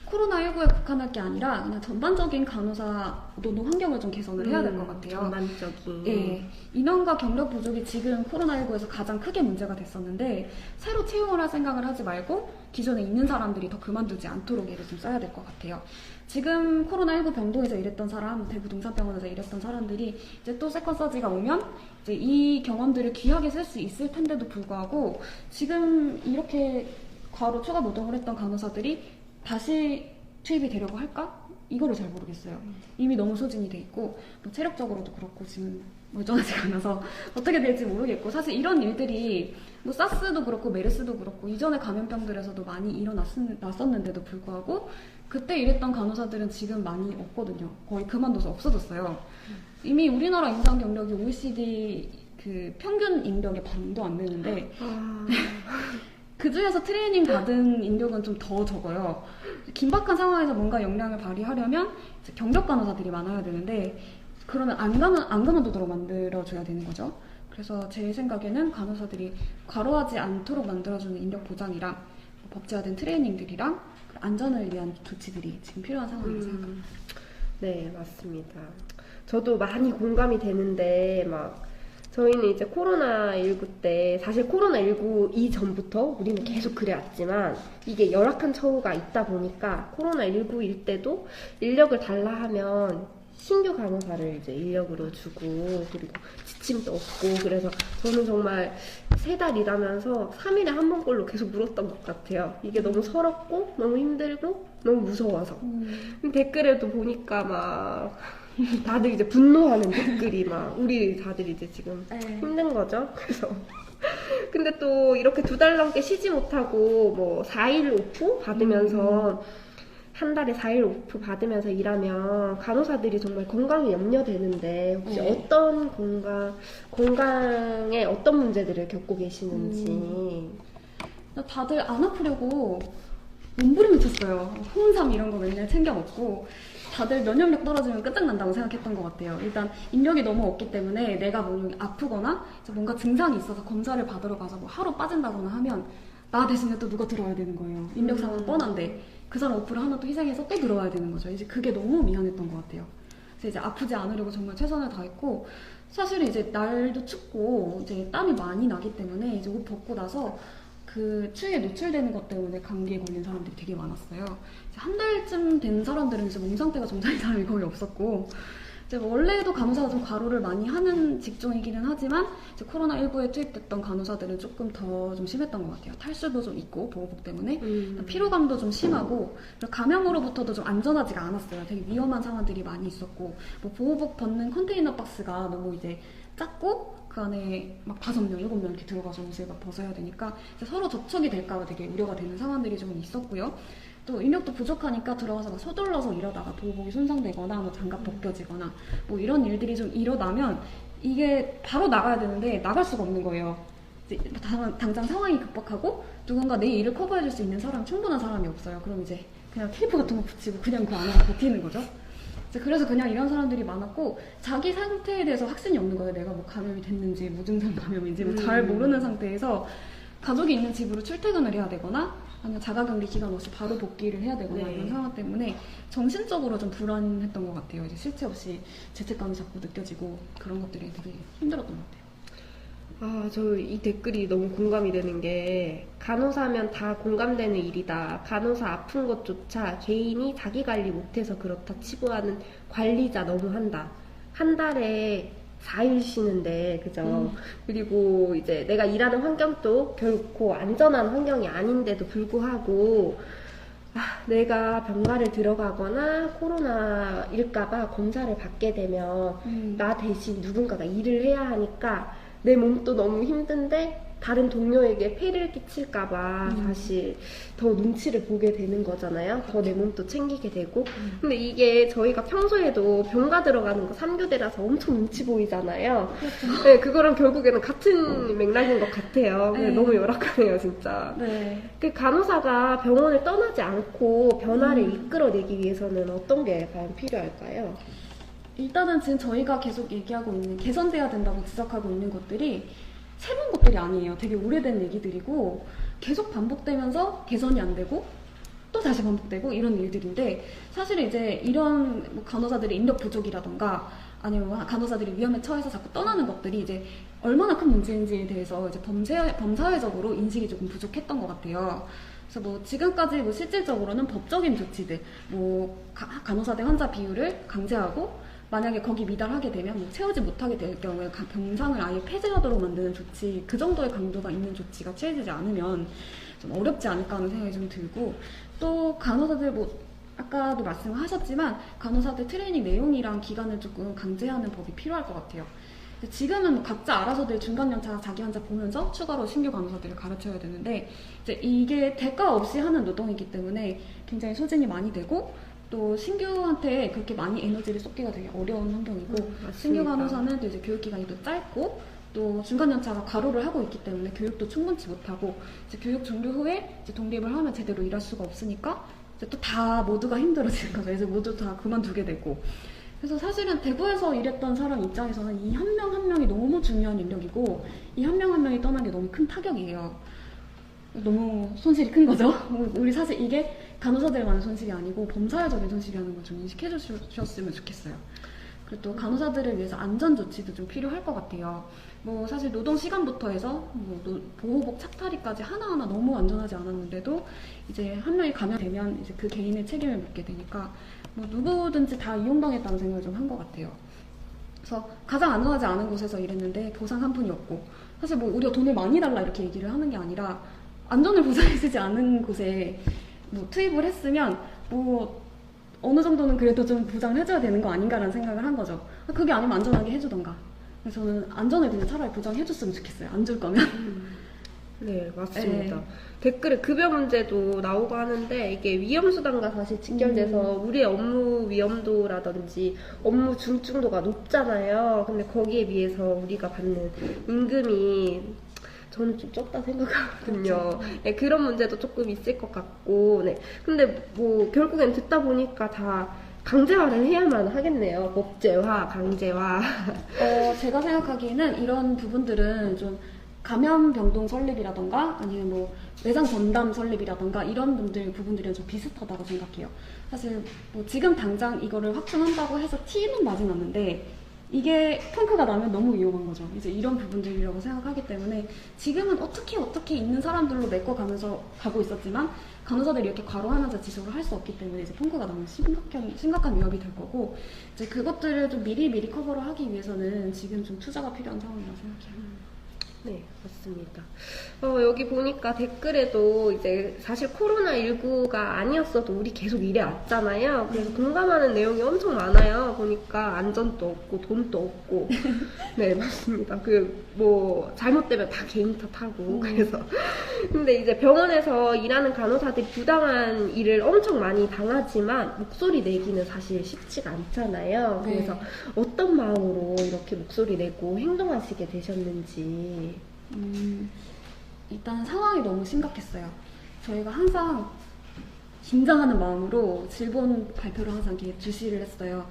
S4: 코로나19에 국한할 게 아니라 그냥 전반적인 간호사 노동 환경을 좀 개선을 해야 될 것 같아요.
S2: 전반적인.
S4: 예, 인원과 경력 부족이 지금 코로나19에서 가장 크게 문제가 됐었는데 새로 채용을 할 생각을 하지 말고 기존에 있는 사람들이 더 그만두지 않도록 애를 좀 써야 될 것 같아요. 지금 코로나19 병동에서 일했던 사람, 대구 동산병원에서 일했던 사람들이 이제 또 세컨 서지가 오면 이제 이 경험들을 귀하게 쓸 수 있을 텐데도 불구하고 지금 이렇게 과로 추가 노동을 했던 간호사들이 다시 투입이 되려고 할까? 이거를 잘 모르겠어요. 이미 너무 소진이 돼 있고 뭐 체력적으로도 그렇고 지금 멀쩡하지가 않아서 어떻게 될지 모르겠고 사실 이런 일들이 뭐 사스도 그렇고 메르스도 그렇고 이전에 감염병들에서도 많이 일어났었는데도 불구하고 그때 일했던 간호사들은 지금 많이 없거든요. 거의 그만둬서 없어졌어요. 이미 우리나라 임상 경력이 OECD 그 평균 인력의 반도 안 되는데 그 중에서 트레이닝 받은 인력은 좀 더 적어요. 긴박한 상황에서 뭔가 역량을 발휘하려면 이제 경력 간호사들이 많아야 되는데 그러면 안 그만두도록 만들어줘야 되는 거죠. 그래서 제 생각에는 간호사들이 과로하지 않도록 만들어주는 인력 보장이랑 법제화된 트레이닝들이랑 안전을 위한 조치들이 지금 필요한 상황이라고 생각합니다.
S2: 네, 맞습니다. 저도 많이 공감이 되는데 막 저희는 이제 코로나19 때 사실 코로나19 이전부터 우리는 계속 그래왔지만 이게 열악한 처우가 있다 보니까 코로나19일 때도 인력을 달라 하면 신규 간호사를 이제 인력으로 주고 그리고 지침도 없고 그래서 저는 정말 3달 일하면서 3일에 한 번꼴로 계속 물었던 것 같아요. 이게 너무 서럽고 너무 힘들고 너무 무서워서 댓글에도 보니까 막 다들 이제 분노하는 댓글이 막 우리 다들 이제 지금 힘든 거죠. 그래서 근데 또 이렇게 2달 넘게 쉬지 못하고 뭐 4일 오프 받으면서 한 달에 4일 오프 받으면서 일하면 간호사들이 정말 건강이 염려되는데 혹시 어떤 건강에 어떤 문제들을 겪고 계시는지.
S4: 다들 안 아프려고 몸부림을 쳤어요. 홍삼 이런 거 맨날 챙겨 먹고 다들 면역력 떨어지면 끝장난다고 생각했던 것 같아요. 일단 인력이 너무 없기 때문에 내가 뭐 아프거나 뭔가 증상이 있어서 검사를 받으러 가서 뭐 하루 빠진다거나 하면 나 대신에 또 누가 들어와야 되는 거예요. 인력 상황 뻔한데 그 사람 오프를 하나 또 희생해서 또 들어와야 되는 거죠. 이제 그게 너무 미안했던 것 같아요. 그래서 이제 아프지 않으려고 정말 최선을 다했고 사실은 이제 날도 춥고 이제 땀이 많이 나기 때문에 이제 옷 벗고 나서 그 추위에 노출되는 것 때문에 감기에 걸린 사람들이 되게 많았어요. 이제 한 달쯤 된 사람들은 이제 몸 상태가 정상인 사람이 거의 없었고 이제 원래도 간호사가 좀 과로를 많이 하는 직종이기는 하지만 이제 코로나19에 투입됐던 간호사들은 조금 더 좀 심했던 것 같아요. 탈수도 좀 있고 보호복 때문에 피로감도 좀 심하고 그리고 감염으로부터도 좀 안전하지가 않았어요. 되게 위험한 상황들이 많이 있었고 뭐 보호복 벗는 컨테이너 박스가 너무 이제 작고 그 안에 막 5명, 7명 이렇게 들어가서 옷을 막 벗어야 되니까 이제 서로 접촉이 될까 봐 되게 우려가 되는 상황들이 좀 있었고요. 또 인력도 부족하니까 들어가서 막 서둘러서 이러다가 보호복이 손상되거나 뭐 장갑 벗겨지거나 뭐 이런 일들이 좀 일어나면 이게 바로 나가야 되는데 나갈 수가 없는 거예요. 이제 당장 상황이 급박하고 누군가 내 일을 커버해줄 수 있는 사람, 충분한 사람이 없어요. 그럼 이제 그냥 테이프 같은 거 붙이고 그냥 그 안에서 버티는 거죠. 그래서 그냥 이런 사람들이 많았고 자기 상태에 대해서 확신이 없는 거예요. 내가 뭐 감염이 됐는지 무증상 감염인지 뭐 잘 모르는 상태에서 가족이 있는 집으로 출퇴근을 해야 되거나 아니면 자가격리 기간 없이 바로 복귀를 해야 되거나 이런 상황 때문에 정신적으로 좀 불안했던 것 같아요. 이제 실체 없이 죄책감이 자꾸 느껴지고 그런 것들이 되게 힘들었던 것 같아요.
S2: 아, 저 이 댓글이 너무 공감이 되는 게, 간호사면 다 공감되는 일이다. 간호사 아픈 것조차 개인이 자기 관리 못해서 그렇다 치부하는 관리자 너무한다. 한 달에 4일 쉬는데, 그죠? 그리고 이제 내가 일하는 환경도 결코 안전한 환경이 아닌데도 불구하고, 내가 병가를 들어가거나 코로나일까봐 검사를 받게 되면 나 대신 누군가가 일을 해야 하니까 내 몸도 너무 힘든데 다른 동료에게 폐를 끼칠까봐 사실 더 눈치를 보게 되는 거잖아요. 더 내 몸도 챙기게 되고. 근데 이게 저희가 평소에도 병가 들어가는 거 3교대라서 엄청 눈치 보이잖아요. 네, 그거랑 결국에는 같은 맥락인 것 같아요.
S4: 네.
S2: 너무 열악하네요, 진짜.
S4: 네.
S2: 그 간호사가 병원을 떠나지 않고 변화를 이끌어내기 위해서는 어떤 게 과연 필요할까요?
S4: 일단은 지금 저희가 계속 얘기하고 있는 개선돼야 된다고 지적하고 있는 것들이 새로운 것들이 아니에요. 되게 오래된 얘기들이고 계속 반복되면서 개선이 안 되고 또 다시 반복되고 이런 일들인데, 사실 이제 이런 뭐 간호사들의 인력 부족이라던가 아니면 간호사들이 위험에 처해서 자꾸 떠나는 것들이 이제 얼마나 큰 문제인지에 대해서 이제 범사회적으로 인식이 조금 부족했던 것 같아요. 그래서 뭐 지금까지 뭐 실질적으로는 법적인 조치들, 뭐 간호사 대 환자 비율을 강제하고 만약에 거기 미달하게 되면 뭐 채우지 못하게 될 경우에 병상을 아예 폐지하도록 만드는 조치, 그 정도의 강도가 있는 조치가 취해지지 않으면 좀 어렵지 않을까 하는 생각이 좀 들고, 또 간호사들 뭐 아까도 말씀하셨지만 간호사들 트레이닝 내용이랑 기간을 조금 강제하는 법이 필요할 것 같아요. 지금은 뭐 각자 알아서들 중간연차 자기 환자 보면서 추가로 신규 간호사들을 가르쳐야 되는데, 이제 이게 대가 없이 하는 노동이기 때문에 굉장히 소진이 많이 되고 또 신규한테 그렇게 많이 에너지를 쏟기가 되게 어려운 환경이고, 신규 간호사는 또 이제 교육 기간이 또 짧고 또 중간 연차가 과로를 하고 있기 때문에 교육도 충분치 못하고, 이제 교육 종료 후에 이제 독립을 하면 제대로 일할 수가 없으니까 이제 또 다 모두가 힘들어지는 거죠. 이제 모두 다 그만두게 되고. 그래서 사실은 대구에서 일했던 사람 입장에서는 이 한 명 한 명이 너무 중요한 인력이고, 이 한 명 한 명이 떠난 게 너무 큰 타격이에요. 너무 손실이 큰 거죠. 우리 사실 이게 간호사들만의 손실이 아니고 범사회적인 손실이라는 걸 좀 인식해 주셨으면 좋겠어요. 그리고 또 간호사들을 위해서 안전 조치도 좀 필요할 것 같아요. 뭐 사실 노동 시간부터 해서 뭐 보호복 착탈이까지 하나하나 너무 안전하지 않았는데도 이제 한 명이 감염되면 이제 그 개인의 책임을 묻게 되니까 뭐 누구든지 다 이용당했다는 생각을 좀 한 것 같아요. 그래서 가장 안전하지 않은 곳에서 일했는데 보상 한 푼이 없고, 사실 뭐 우리가 돈을 많이 달라 이렇게 얘기를 하는 게 아니라 안전을 보장해주지 않은 곳에 뭐 투입을 했으면 뭐 어느 정도는 그래도 좀 보장을 해줘야 되는 거 아닌가라는 생각을 한 거죠. 그게 아니면 안전하게 해주던가. 그래서 저는 안전을 그냥 차라리 보장해줬으면 좋겠어요. 안 줄 거면.
S2: 네, 맞습니다. 댓글에 급여 문제도 나오고 하는데, 이게 위험수당과 사실 직결돼서 우리의 업무 위험도라든지 업무 중증도가 높잖아요. 근데 거기에 비해서 우리가 받는 임금이 저는 좀 적다 생각하거든요.
S4: 그렇죠.
S2: 네, 그런 문제도 조금 있을 것 같고, 네. 근데 뭐 결국엔 듣다 보니까 다 강제화를 해야만 하겠네요. 법제화, 강제화.
S4: 제가 생각하기에는 이런 부분들은 좀 감염병동 설립이라던가 아니면 뭐 외상 전담 설립이라던가 이런 부분들이랑 좀 비슷하다고 생각해요. 사실 뭐 지금 당장 이거를 확충한다고 해서 티는 나진 않는데, 이게 펑크가 나면 너무 위험한 거죠. 이제 이런 부분들이라고 생각하기 때문에 지금은 어떻게 있는 사람들로 메꿔가면서 가고 있었지만, 간호사들이 이렇게 과로하면서 지속을 할 수 없기 때문에 이제 펑크가 나면 심각한 위협이 될 거고, 이제 그것들을 좀 미리 커버를 하기 위해서는 지금 좀 투자가 필요한 상황이라고 생각해요.
S2: 네, 맞습니다. 여기 보니까 댓글에도 이제 사실 코로나19가 아니었어도 우리 계속 일해 왔잖아요. 그래서 공감하는 내용이 엄청 많아요. 보니까 안전도 없고 돈도 없고. 네, 맞습니다. 뭐 잘못되면 다 개인 탓하고. 그래서 근데 이제 병원에서 일하는 간호사들이 부당한 일을 엄청 많이 당하지만 목소리 내기는 사실 쉽지가 않잖아요.
S4: 네.
S2: 그래서 어떤 마음으로 이렇게 목소리 내고 행동하시게 되셨는지.
S4: 일단 상황이 너무 심각했어요. 저희가 항상 긴장하는 마음으로 질본 발표를 항상 이렇게 주시를 했어요.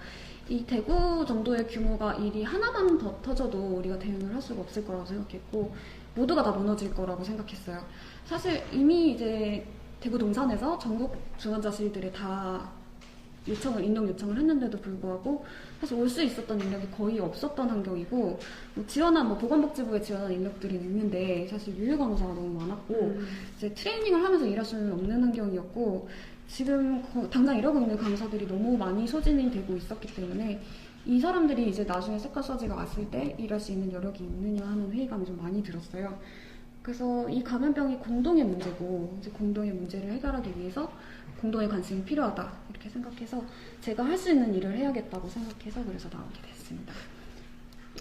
S4: 이 대구 정도의 규모가 일이 하나만 더 터져도 우리가 대응을 할 수가 없을 거라고 생각했고, 모두가 다 무너질 거라고 생각했어요. 사실 이미 이제 대구 동산에서 전국 중환자실들에 다 인력 요청을 했는데도 불구하고 사실 올 수 있었던 인력이 거의 없었던 환경이고 보건복지부에 지원한 인력들이 있는데 사실 유휴 간호사가 너무 많았고 이제 트레이닝을 하면서 일할 수는 없는 환경이었고 지금 당장 일하고 있는 간호사들이 너무 많이 소진이 되고 있었기 때문에 이 사람들이 이제 나중에 세컨서지가 왔을 때 일할 수 있는 여력이 있느냐 하는 회의감이 좀 많이 들었어요. 그래서 이 감염병이 공동의 문제고 이제 공동의 문제를 해결하기 위해서 공동의 관심이 필요하다 이렇게 생각해서 제가 할 수 있는 일을 해야겠다고 생각해서 그래서 나오게 됐습니다.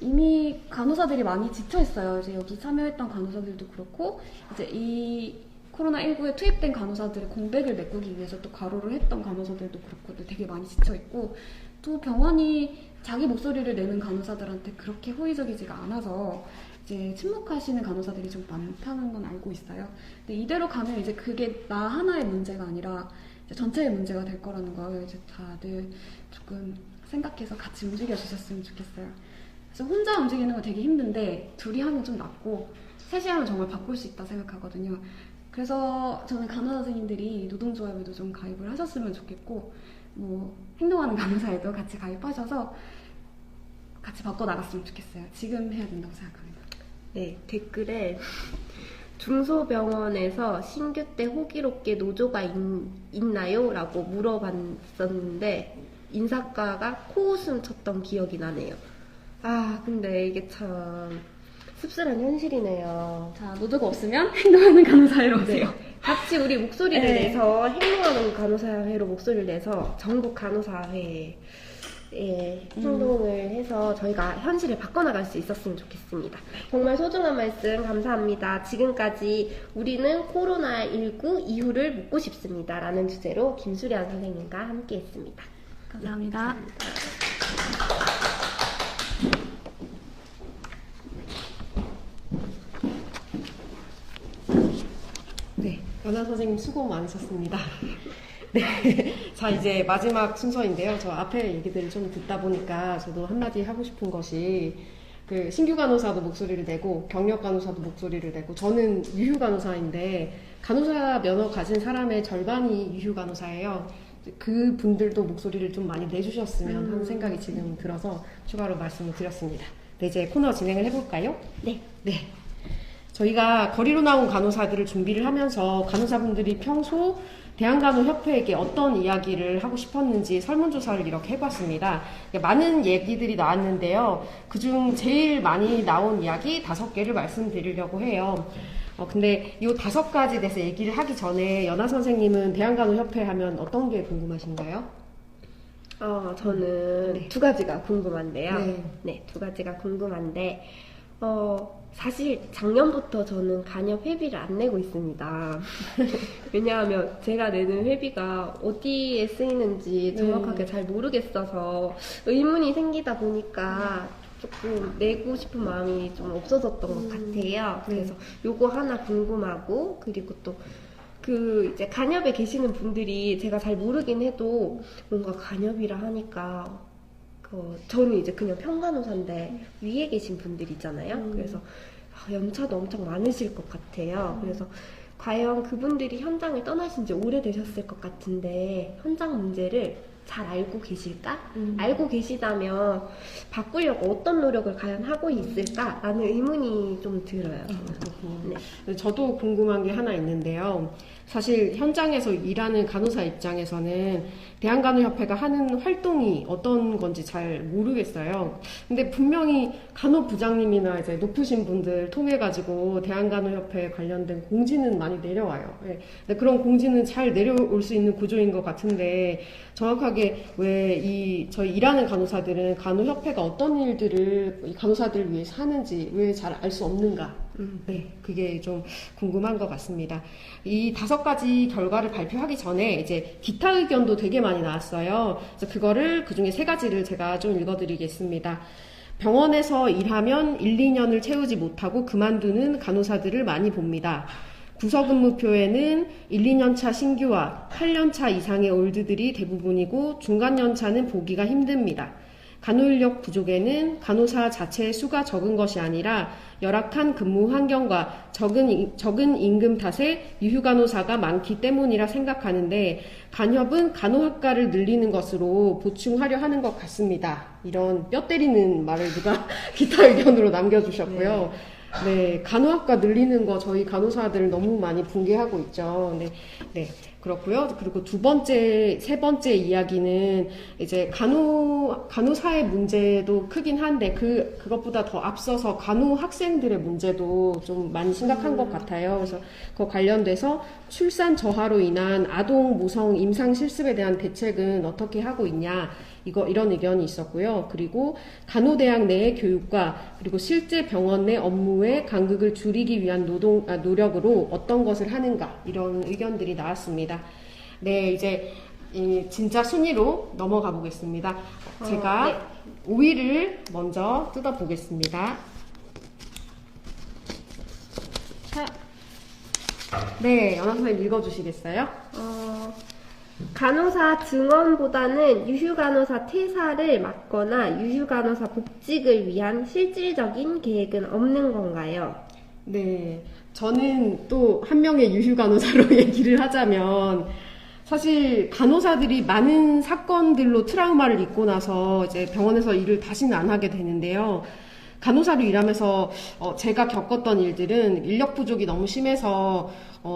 S4: 이미 간호사들이 많이 지쳐 있어요. 이제 여기 참여했던 간호사들도 그렇고 이제 이 코로나19에 투입된 간호사들의 공백을 메꾸기 위해서 또 과로를 했던 간호사들도 그렇고 되게 많이 지쳐 있고 또 병원이 자기 목소리를 내는 간호사들한테 그렇게 호의적이지가 않아서 이제 침묵하시는 간호사들이 좀 많다는 건 알고 있어요. 근데 이대로 가면 이제 그게 나 하나의 문제가 아니라 이제 전체의 문제가 될 거라는 걸 이제 다들 조금 생각해서 같이 움직여 주셨으면 좋겠어요. 그래서 혼자 움직이는 거 되게 힘든데 둘이 하면 좀 낫고 셋이 하면 정말 바꿀 수 있다 생각하거든요. 그래서 저는 간호사 선생님들이 노동조합에도 좀 가입을 하셨으면 좋겠고 행동하는 간호사에도 같이 가입하셔서 같이 바꿔나갔으면 좋겠어요. 지금 해야 된다고 생각합니다.
S2: 네, 댓글에 중소병원에서 신규 때 호기롭게 노조가 있나요? 라고 물어봤었는데 인사과가 코웃음 쳤던 기억이 나네요. 근데 이게 참 씁쓸한 현실이네요.
S4: 자, 노조가 없으면 행동하는 간호사회로 오세요.
S2: 같이 우리 목소리를 내서 행동하는 간호사회로 목소리를 내서 전국 간호사회에 행동을 해서 저희가 현실을 바꿔나갈 수 있었으면 좋겠습니다. 정말 소중한 말씀 감사합니다. 지금까지 우리는 코로나19 이후를 묻고 싶습니다. 라는 주제로 김수련 선생님과 함께 했습니다.
S4: 감사합니다.
S1: 네, 연아 선생님 수고 많으셨습니다. 네, 자 이제 마지막 순서인데요. 저 앞에 얘기들을 좀 듣다 보니까 저도 한마디 하고 싶은 것이 그 신규 간호사도 목소리를 내고 경력 간호사도 목소리를 내고 저는 유휴 간호사인데 간호사 면허 가진 사람의 절반이 유휴 간호사예요. 그 분들도 목소리를 좀 많이 내주셨으면 하는 생각이 지금 들어서 추가로 말씀을 드렸습니다. 네, 이제 코너 진행을 해볼까요?
S2: 네.
S1: 저희가 거리로 나온 간호사들을 준비를 하면서 간호사분들이 평소 대한간호협회에게 어떤 이야기를 하고 싶었는지 설문조사를 이렇게 해봤습니다. 많은 얘기들이 나왔는데요. 그중 제일 많이 나온 이야기 5개를 말씀드리려고 해요. 근데 이 5가지 대해서 얘기를 하기 전에 연아 선생님은 대한간호협회 하면 어떤 게 궁금하신가요?
S2: 저는 2가지가 궁금한데요.
S1: 네.
S2: 2가지가 궁금한데, 사실 작년부터 저는 간협 회비를 안 내고 있습니다. 왜냐하면 제가 내는 회비가 어디에 쓰이는지 정확하게 잘 모르겠어서 의문이 생기다 보니까 조금 내고 싶은 마음이 좀 없어졌던 것 같아요. 그래서 요거 하나 궁금하고, 그리고 또 이제 간협에 계시는 분들이 제가 잘 모르긴 해도 뭔가 간협이라 하니까 저는 이제 그냥 평간호사인데 위에 계신 분들 있잖아요. 그래서 연차도 엄청 많으실 것 같아요. 그래서 과연 그분들이 현장을 떠나신 지 오래되셨을 것 같은데 현장 문제를 잘 알고 계실까? 알고 계시다면 바꾸려고 어떤 노력을 과연 하고 있을까라는 의문이 좀 들어요.
S1: 네. 저도 궁금한 게 하나 있는데요. 사실 현장에서 일하는 간호사 입장에서는 대한간호협회가 하는 활동이 어떤 건지 잘 모르겠어요. 근데 분명히 간호부장님이나 이제 높으신 분들 통해가지고 대한간호협회 관련된 공지는 많이 내려와요. 네. 근데 그런 공지는 잘 내려올 수 있는 구조인 것 같은데 정확하게 왜 저희 일하는 간호사들은 간호협회가 어떤 일들을 이 간호사들을 위해서 하는지 왜 잘 알 수 없는가? 네, 그게 좀 궁금한 것 같습니다. 이 5가지 결과를 발표하기 전에 이제 기타 의견도 되게 많이 나왔어요. 그래서 그중에 3가지를 제가 좀 읽어드리겠습니다. 병원에서 일하면 1, 2년을 채우지 못하고 그만두는 간호사들을 많이 봅니다. 부서근무표에는 1, 2년차 신규와 8년차 이상의 올드들이 대부분이고 중간연차는 보기가 힘듭니다. 간호인력 부족에는 간호사 자체의 수가 적은 것이 아니라 열악한 근무 환경과 적은 임금 탓에 유휴 간호사가 많기 때문이라 생각하는데 간협은 간호학과를 늘리는 것으로 보충하려 하는 것 같습니다. 이런 뼈 때리는 말을 누가 기타 의견으로 남겨주셨고요. 네, 간호학과 늘리는 거 저희 간호사들 너무 많이 붕괴하고 있죠. 네, 그렇고요. 그리고 세 번째 이야기는 이제 간호사의 문제도 크긴 한데 그것보다 더 앞서서 간호 학생들의 문제도 좀 많이 심각한 것 같아요. 그래서 그 관련돼서 출산 저하로 인한 아동 모성 임상 실습에 대한 대책은 어떻게 하고 있냐. 이런 의견이 있었고요. 그리고 간호대학 내의 교육과 그리고 실제 병원 내 업무의 간극을 줄이기 위한 노력으로 어떤 것을 하는가 이런 의견들이 나왔습니다. 네, 이제 진짜 순위로 넘어가 보겠습니다. 제가 5위를 먼저 뜯어 보겠습니다. 네, 연아 선생님 읽어주시겠어요?
S2: 간호사 증언보다는 유휴간호사 퇴사를 막거나 유휴간호사 복직을 위한 실질적인 계획은 없는 건가요?
S1: 네, 저는 또 한 명의 유휴 간호사로 얘기를 하자면 사실 간호사들이 많은 사건들로 트라우마를 입고 나서 이제 병원에서 일을 다시는 안 하게 되는데요. 간호사로 일하면서 제가 겪었던 일들은 인력 부족이 너무 심해서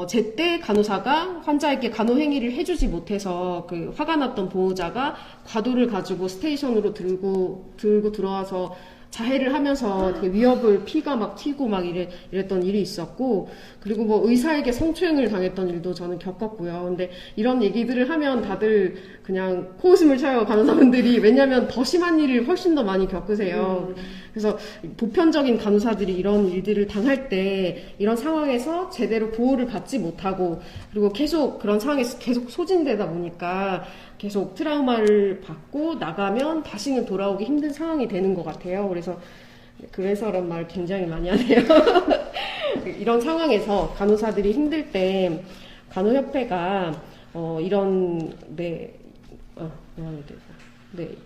S1: 제때 간호사가 환자에게 간호 행위를 해주지 못해서 그 화가 났던 보호자가 과도를 가지고 스테이션으로 들고 들어와서 자해를 하면서 되게 위협을 피가 막 튀고 막 이랬던 일이 있었고, 그리고 뭐 의사에게 성추행을 당했던 일도 저는 겪었고요. 근데 이런 얘기들을 하면 다들 그냥 코웃음을 쳐요, 간호사분들이. 왜냐면 더 심한 일을 훨씬 더 많이 겪으세요. 그래서 보편적인 간호사들이 이런 일들을 당할 때 이런 상황에서 제대로 보호를 받지 못하고, 그리고 계속 그런 상황에서 계속 소진되다 보니까 계속 트라우마를 받고 나가면 다시는 돌아오기 힘든 상황이 되는 것 같아요. 그래서란 말 굉장히 많이 하네요. 이런 상황에서 간호사들이 힘들 때 간호협회가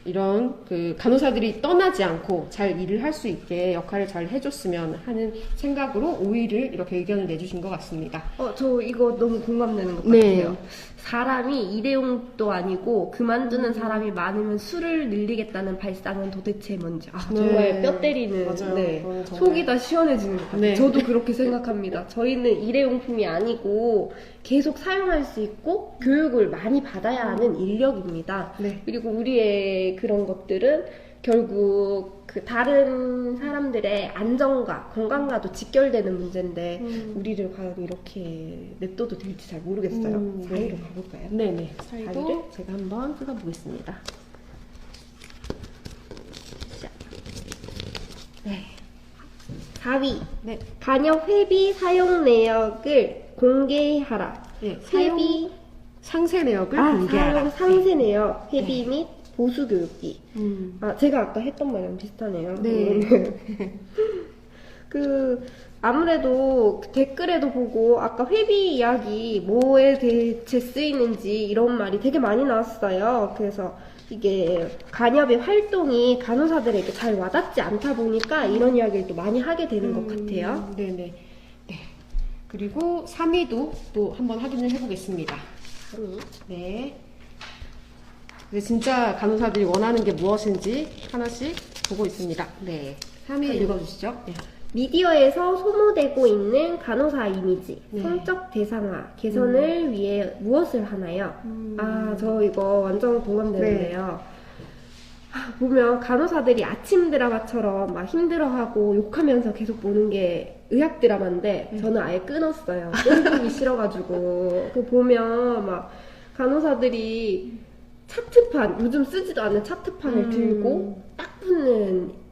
S1: 이런 그 간호사들이 떠나지 않고 잘 일을 할 수 있게 역할을 잘 해줬으면 하는 생각으로 5위를 이렇게 의견을 내주신 것 같습니다.
S2: 저 이거 너무 공감되는 것
S1: 네.
S2: 같아요. 사람이 일회용도 아니고 그만두는 사람이 많으면 수를 늘리겠다는 발상은 도대체 뭔지 정말
S1: 네.
S2: 뼈 때리는
S1: 맞아요.
S2: 네.
S1: 그건 정말-
S2: 속이 다 시원해지는 것 같아요.
S1: 네.
S2: 저도 그렇게 생각합니다. 저희는 일회용품이 아니고 계속 사용할 수 있고 교육을 많이 받아야 하는 인력입니다.
S1: 네.
S2: 그리고 우리의 그런 것들은 결국 그 다른 사람들의 안전과 건강과도 직결되는 문제인데 우리를 과연 이렇게 냅둬도 될지 잘 모르겠어요.
S1: 네.
S2: 4위로 가볼까요?
S1: 네네.
S2: 사위를?
S1: 사위도 제가 한번 뜯어보겠습니다.
S2: 네. 4위.
S1: 네.
S2: 간역 회비 사용 내역을 공개하라.
S1: 네.
S2: 회비
S1: 상세 내역을 공개하라.
S2: 사용 상세 내역 회비 및 보수 교육비.
S1: 음.
S2: 제가 아까 했던 말이랑 비슷하네요.
S1: 네.
S2: 아무래도 댓글에도 보고 아까 회비 이야기 뭐에 대체 쓰이는지 이런 말이 되게 많이 나왔어요. 그래서 이게 간협의 활동이 간호사들에게 잘 와닿지 않다 보니까 이런 이야기를 또 많이 하게 되는 것 같아요.
S1: 네네. 네. 그리고 3위도 또 한번 확인을 해보겠습니다.
S2: 3위.
S1: 네. 근데 진짜 간호사들이 원하는 게 무엇인지 하나씩 보고 있습니다. 네. 3위 읽어주시죠. 네.
S2: 미디어에서 소모되고 있는 간호사 이미지,
S1: 네.
S2: 성적 대상화 개선을 위해 무엇을 하나요? 저 이거 완전 공감되는데요. 보면 간호사들이 아침 드라마처럼 막 힘들어하고 욕하면서 계속 보는 게 의학 드라마인데 저는 아예 끊었어요. 끊기 싫어가지고. 보면 막 간호사들이 차트판, 요즘 쓰지도 않는 차트판을 들고 딱 붙는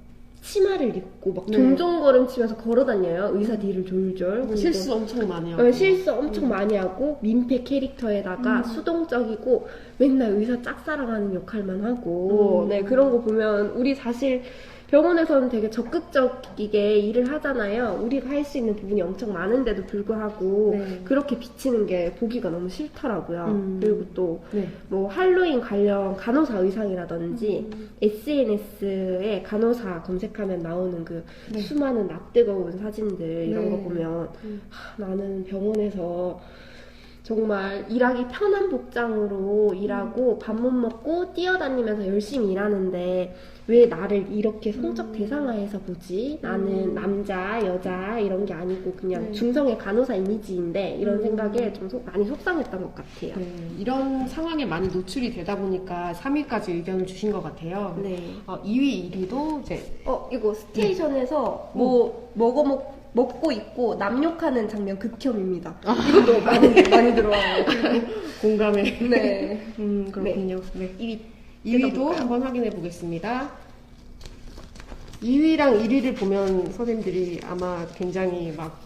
S2: 치마를 입고 막
S1: 네.
S2: 종종걸음 치면서 걸어다녀요. 의사 뒤를 졸졸. 그리고
S1: 실수 엄청 많이 하고.
S2: 실수 엄청 많이 하고 민폐 캐릭터에다가 수동적이고 맨날 의사 짝사랑하는 역할만 하고 네 그런 거 보면 우리 사실 병원에서는 되게 적극적이게 일을 하잖아요. 우리가 할 수 있는 부분이 엄청 많은데도 불구하고
S1: 네.
S2: 그렇게 비치는 게 보기가 너무 싫더라고요. 그리고 또
S1: 네.
S2: 뭐 할로윈 관련 간호사 의상이라든지 SNS에 간호사 검색하면 나오는 그
S1: 네.
S2: 수많은 낯뜨거운 사진들 이런
S1: 네.
S2: 거 보면 나는 병원에서 정말 일하기 편한 복장으로 일하고 밥 못 먹고 뛰어다니면서 열심히 일하는데 왜 나를 이렇게 성적 대상화해서 보지? 나는 남자, 여자 이런 게 아니고 그냥
S1: 네.
S2: 중성의 간호사 이미지인데 이런 생각에 좀 많이 속상했던 것 같아요.
S1: 네, 이런 상황에 많이 노출이 되다 보니까 3위까지 의견을 주신 것 같아요.
S2: 네.
S1: 2위, 1위도 이제
S2: 이거 스테이션에서 먹고 있고 남욕하는 장면 극혐입니다. 이것도 많이 들어와요.
S1: 공감해.
S2: 네.
S1: 그렇군요. 네.
S2: 2위
S1: 2위도
S2: 뜯어볼까요?
S1: 한번 확인해 보겠습니다. 2위랑 1위를 보면 선생님들이 아마 굉장히 막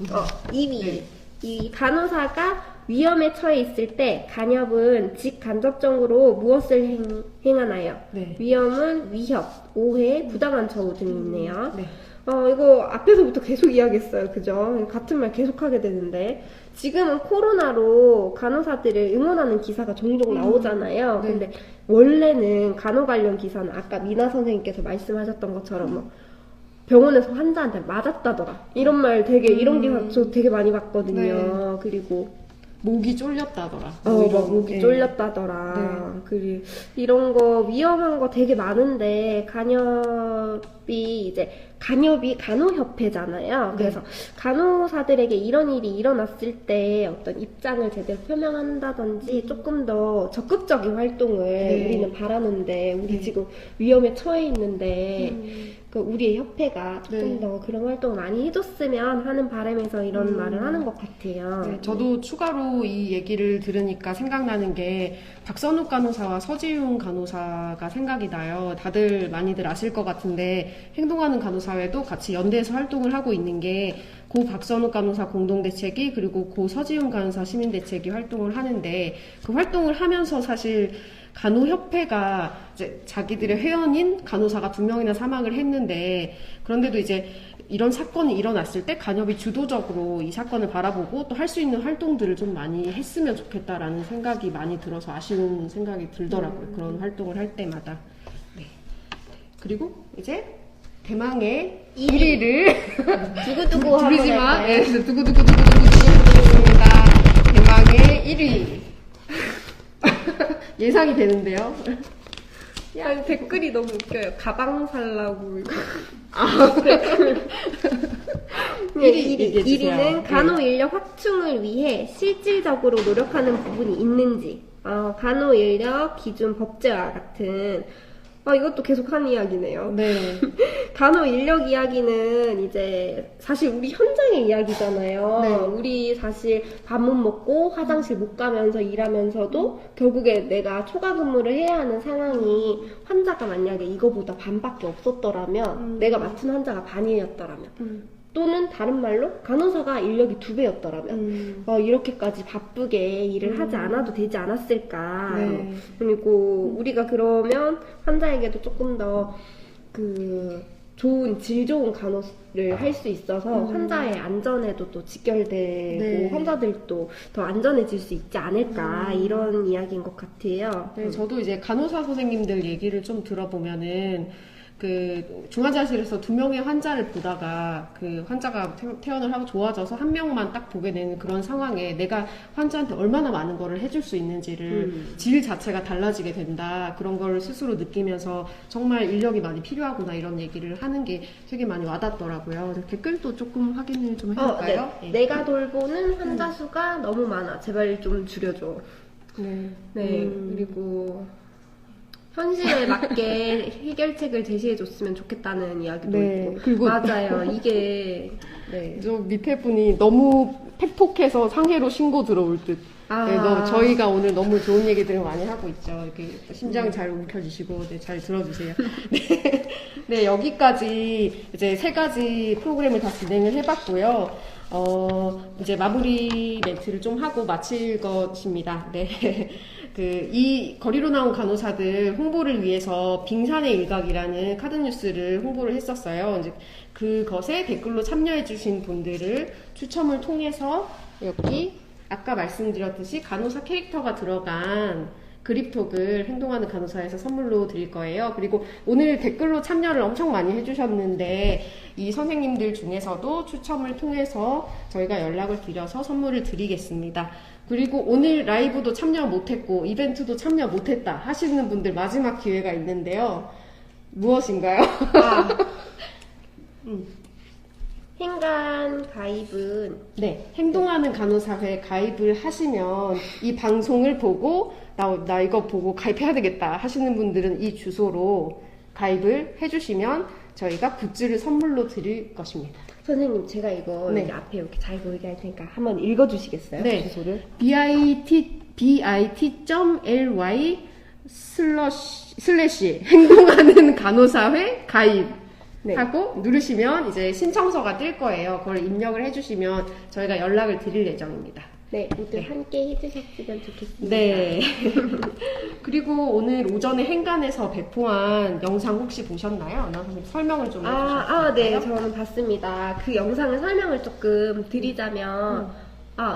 S2: 2위.
S1: 네.
S2: 2위. 간호사가 위험에 처해 있을 때 간협은 직간접적으로 무엇을 행하나요?
S1: 네.
S2: 위험은 위협, 오해, 부당한 처우 등이 있네요.
S1: 네.
S2: 이거 앞에서부터 계속 이야기했어요. 그죠? 같은 말 계속 하게 되는데. 지금은 코로나로 간호사들을 응원하는 기사가 종종 나오잖아요.
S1: 네.
S2: 근데 원래는 간호 관련 기사는 아까 미나 선생님께서 말씀하셨던 것처럼 뭐 병원에서 환자한테 맞았다더라. 이런 말 이런 기사 저 되게 많이 봤거든요. 그리고
S1: 목이 쫄렸다더라.
S2: 막 목이
S1: 네.
S2: 쫄렸다더라. 그리고 이런 거 위험한 거 되게 많은데 간협이 간호협회잖아요. 그래서 간호사들에게 이런 일이 일어났을 때 어떤 입장을 제대로 표명한다든지 조금 더 적극적인 활동을 우리는 바라는데 우리 지금 위험에 처해 있는데 그 우리의 협회가 좀 더 그런 활동을 많이 해줬으면 하는 바람에서 이런 말을 하는 것 같아요.
S1: 네, 저도 추가로 이 얘기를 들으니까 생각나는 게 박선욱 간호사와 서지훈 간호사가 생각이 나요. 다들 많이들 아실 것 같은데 행동하는 간호사회도 같이 연대에서 활동을 하고 있는 게 고 박선욱 간호사 공동대책이 그리고 고 서지훈 간호사 시민대책이 활동을 하는데 그 활동을 하면서 사실 간호협회가 이제 자기들의 회원인 간호사가 2명이나 사망을 했는데 그런데도 이제 이런 사건이 일어났을 때 간협이 주도적으로 이 사건을 바라보고 또 할 수 있는 활동들을 좀 많이 했으면 좋겠다라는 생각이 많이 들어서 아쉬운 생각이 들더라고요. 그런 활동을 할 때마다. 네. 그리고 이제 대망의 1위를
S2: 두고두고 한번
S1: 부르지만
S2: 할까요?
S1: 네, 두구두구두구두구두구입니다. 대망의 1위. 예상이 되는데요.
S2: 아니, 댓글이 너무 웃겨요. 가방 살라고.
S1: 얘기해 주세요.
S2: 1위는 간호 인력 확충을 위해 실질적으로 노력하는 부분이 있는지, 간호 인력 기준 법제화 같은, 이것도 계속 한 이야기네요.
S1: 네.
S2: 간호 인력 이야기는 이제 사실 우리 현장의 이야기잖아요.
S1: 네.
S2: 우리 사실 밥 못 먹고 화장실 못 가면서 일하면서도 결국에 내가 초과 근무를 해야 하는 상황이 환자가 만약에 이거보다 반밖에 없었더라면 내가 맡은 환자가 반이었더라면 또는 다른 말로 간호사가 인력이 2배였더라면 이렇게까지 바쁘게 일을 하지 않아도 되지 않았을까.
S1: 네.
S2: 그리고 우리가 그러면 환자에게도 조금 더 질 좋은 간호를 할 수 있어서 환자의 안전에도 또 직결되고
S1: 네.
S2: 환자들도 더 안전해질 수 있지 않을까 이런 이야기인 것 같아요.
S1: 네, 저도 이제 간호사 선생님들 얘기를 좀 들어보면은 그 중환자실에서 2명의 환자를 보다가 그 환자가 퇴원을 하고 좋아져서 1명만 딱 보게 되는 그런 상황에 내가 환자한테 얼마나 많은 거를 해줄 수 있는지를 질 자체가 달라지게 된다. 그런 걸 스스로 느끼면서 정말 인력이 많이 필요하구나 이런 얘기를 하는 게 되게 많이 와닿더라고요. 댓글도 조금 확인을 좀 해볼까요?
S2: 네. 내가 돌보는 환자 수가 너무 많아. 제발 좀 줄여줘.
S1: 네.
S2: 네. 그리고 현실에 맞게 해결책을 제시해줬으면 좋겠다는 이야기도
S1: 네,
S2: 있고.
S1: 그리고
S2: 맞아요. 이게
S1: 네, 저 밑에 분이 너무 팩폭해서 상해로 신고 들어올 듯. 네, 저희가 오늘 너무 좋은 얘기들을 많이 하고 있죠. 이렇게 심장 잘 움켜쥐시고, 네, 잘 들어주세요. 네, 네, 여기까지 이제 3가지 프로그램을 다 진행을 해봤고요. 이제 마무리 멘트를 좀 하고 마칠 것입니다. 네. 이 거리로 나온 간호사들 홍보를 위해서 빙산의 일각이라는 카드뉴스를 홍보를 했었어요. 이제 그것에 댓글로 참여해주신 분들을 추첨을 통해서 여기 아까 말씀드렸듯이 간호사 캐릭터가 들어간 그립톡을 행동하는 간호사에서 선물로 드릴 거예요. 그리고 오늘 댓글로 참여를 엄청 많이 해주셨는데 이 선생님들 중에서도 추첨을 통해서 저희가 연락을 드려서 선물을 드리겠습니다. 그리고 오늘 라이브도 참여 못했고 이벤트도 참여 못했다 하시는 분들 마지막 기회가 있는데요. 무엇인가요?
S2: 행간 가입은
S1: 네, 행동하는 간호사회 가입을 하시면 이 방송을 보고 나 이거 보고 가입해야 되겠다 하시는 분들은 이 주소로 가입을 해주시면 저희가 굿즈를 선물로 드릴 것입니다.
S2: 선생님 제가 이거
S1: 네.
S2: 여기 앞에 이렇게 잘 보이게 할 테니까 한번 읽어주시겠어요?
S1: 네.
S2: 주소를.
S1: bit.ly/ 행동하는 간호사회 가입
S2: 네.
S1: 하고 누르시면 이제 신청서가 뜰 거예요. 그걸 입력을 해주시면 저희가 연락을 드릴 예정입니다.
S2: 네, 모두 함께 해주셨으면 좋겠습니다.
S1: 네. 그리고 오늘 오전에 행간에서 배포한 영상 혹시 보셨나요? 나 선생님 설명을 좀 해주셨어요.
S2: 네, 저는 봤습니다. 그 영상의 설명을 조금 드리자면,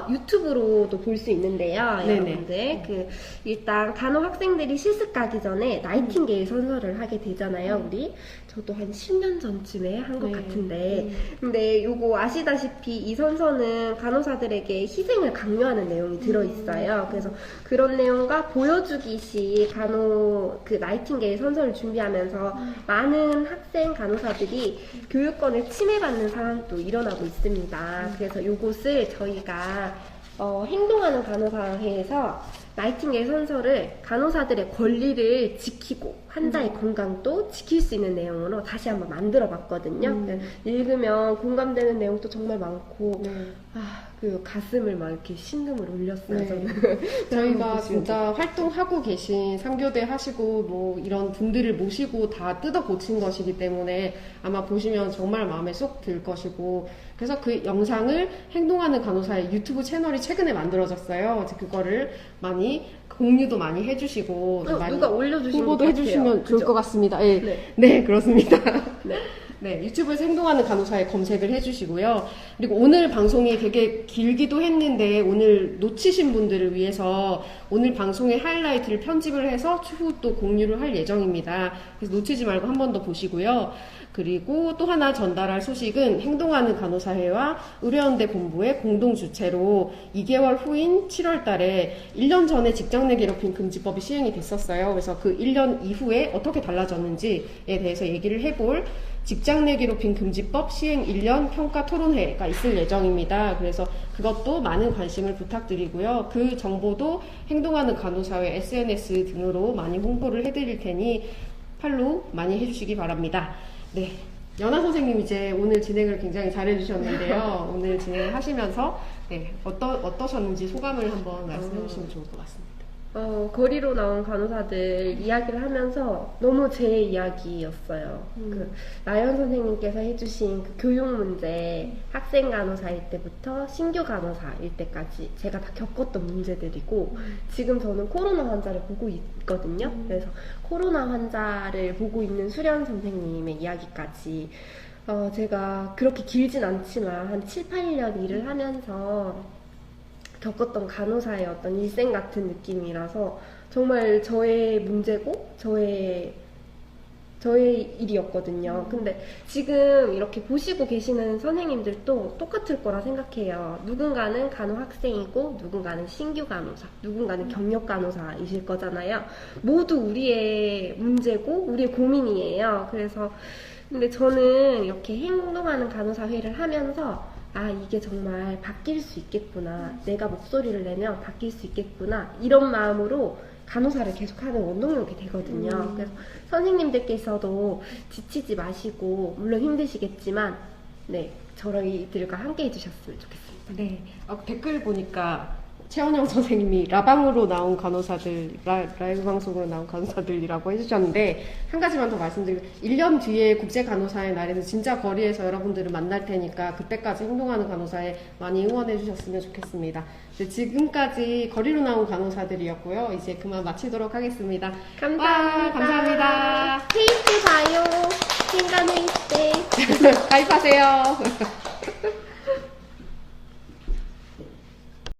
S2: 유튜브로도 볼 수 있는데요,
S1: 네네.
S2: 여러분들. 일단 간호 학생들이 실습 가기 전에 나이팅게일 선서를 하게 되잖아요, 우리. 저도 한 10년 전쯤에 한 것
S1: 네.
S2: 같은데. 근데 요거 아시다시피 이 선서는 간호사들에게 희생을 강요하는 내용이 들어있어요. 그래서 그런 내용과 보여주기식 나이팅게일 선서를 준비하면서 많은 학생 간호사들이 교육권을 침해받는 상황도 일어나고 있습니다. 그래서 요것을 저희가 행동하는 간호사회에서 나이팅게일 선서를 간호사들의 권리를 지키고 환자의 건강도 지킬 수 있는 내용으로 다시 한번 만들어 봤거든요. 읽으면 공감되는 내용도 정말 많고 그 가슴을 막 이렇게 심금을 울렸어요.
S1: 네.
S2: 저는.
S1: 저희가 진짜 활동하고 계신 상교대 하시고 뭐 이런 분들을 모시고 다 뜯어 고친 것이기 때문에 아마 보시면 정말 마음에 쏙 들 것이고, 그래서 그 영상을 행동하는 간호사의 유튜브 채널이 최근에 만들어졌어요. 이제 그거를 많이 공유도 많이 해주시고 많이
S2: 누가 올려주신
S1: 홍보도
S2: 것 같아요.
S1: 해주시면 좋을
S2: 그죠?
S1: 것 같습니다. 네,
S2: 네.
S1: 네 그렇습니다.
S2: 네.
S1: 네, 유튜브에서 행동하는 간호사에 검색을 해주시고요. 그리고 오늘 방송이 되게 길기도 했는데 오늘 놓치신 분들을 위해서 오늘 방송의 하이라이트를 편집을 해서 추후 또 공유를 할 예정입니다. 그래서 놓치지 말고 한 번 더 보시고요. 그리고 또 하나 전달할 소식은 행동하는 간호사회와 의료연대 본부의 공동 주최로 2개월 후인 7월 달에 1년 전에 직장 내 괴롭힘 금지법이 시행이 됐었어요. 그래서 그 1년 이후에 어떻게 달라졌는지에 대해서 얘기를 해볼 직장 내 괴롭힘 금지법 시행 1년 평가 토론회가 있을 예정입니다. 그래서 그것도 많은 관심을 부탁드리고요. 그 정보도 행동하는 간호사회 SNS 등으로 많이 홍보를 해드릴 테니 팔로우 많이 해주시기 바랍니다. 네, 연아 선생님 이제 오늘 진행을 굉장히 잘해주셨는데요. 오늘 진행을 하시면서 네, 어떠셨는지 소감을 한번 말씀해 주시면 좋을 것 같습니다.
S2: 거리로 나온 간호사들 이야기를 하면서 너무 제 이야기였어요. 나연 선생님께서 해주신 그 교육 문제, 학생 간호사일 때부터 신규 간호사일 때까지 제가 다 겪었던 문제들이고, 지금 저는 코로나 환자를 보고 있거든요. 그래서 코로나 환자를 보고 있는 수련 선생님의 이야기까지 제가 그렇게 길진 않지만 한 7, 8년 일을 하면서 겪었던 간호사의 어떤 일생 같은 느낌이라서 정말 저의 문제고 저의 일이었거든요. 근데 지금 이렇게 보시고 계시는 선생님들도 똑같을 거라 생각해요. 누군가는 간호 학생이고 누군가는 신규 간호사, 누군가는 경력 간호사이실 거잖아요. 모두 우리의 문제고 우리의 고민이에요. 그래서 근데 저는 이렇게 행동하는 간호사회를 하면서 이게 정말 바뀔 수 있겠구나. 내가 목소리를 내면 바뀔 수 있겠구나. 이런 마음으로 간호사를 계속하는 원동력이 되거든요. 그래서 선생님들께서도 지치지 마시고, 물론 힘드시겠지만, 네, 저희들과 함께 해주셨으면 좋겠습니다.
S1: 네, 댓글 보니까 최원영 선생님이 라방으로 나온 간호사들, 라이브 방송으로 나온 간호사들이라고 해주셨는데, 한 가지만 더 말씀드리면, 1년 뒤에 국제 간호사의 날에는 진짜 거리에서 여러분들을 만날 테니까, 그때까지 행동하는 간호사에 많이 응원해 주셨으면 좋겠습니다. 네, 지금까지 거리로 나온 간호사들이었고요. 이제 그만 마치도록 하겠습니다.
S2: 감사합니다.
S1: 감사합니다.
S2: 페이스 봐요. 인간의 때.
S1: 가입하세요.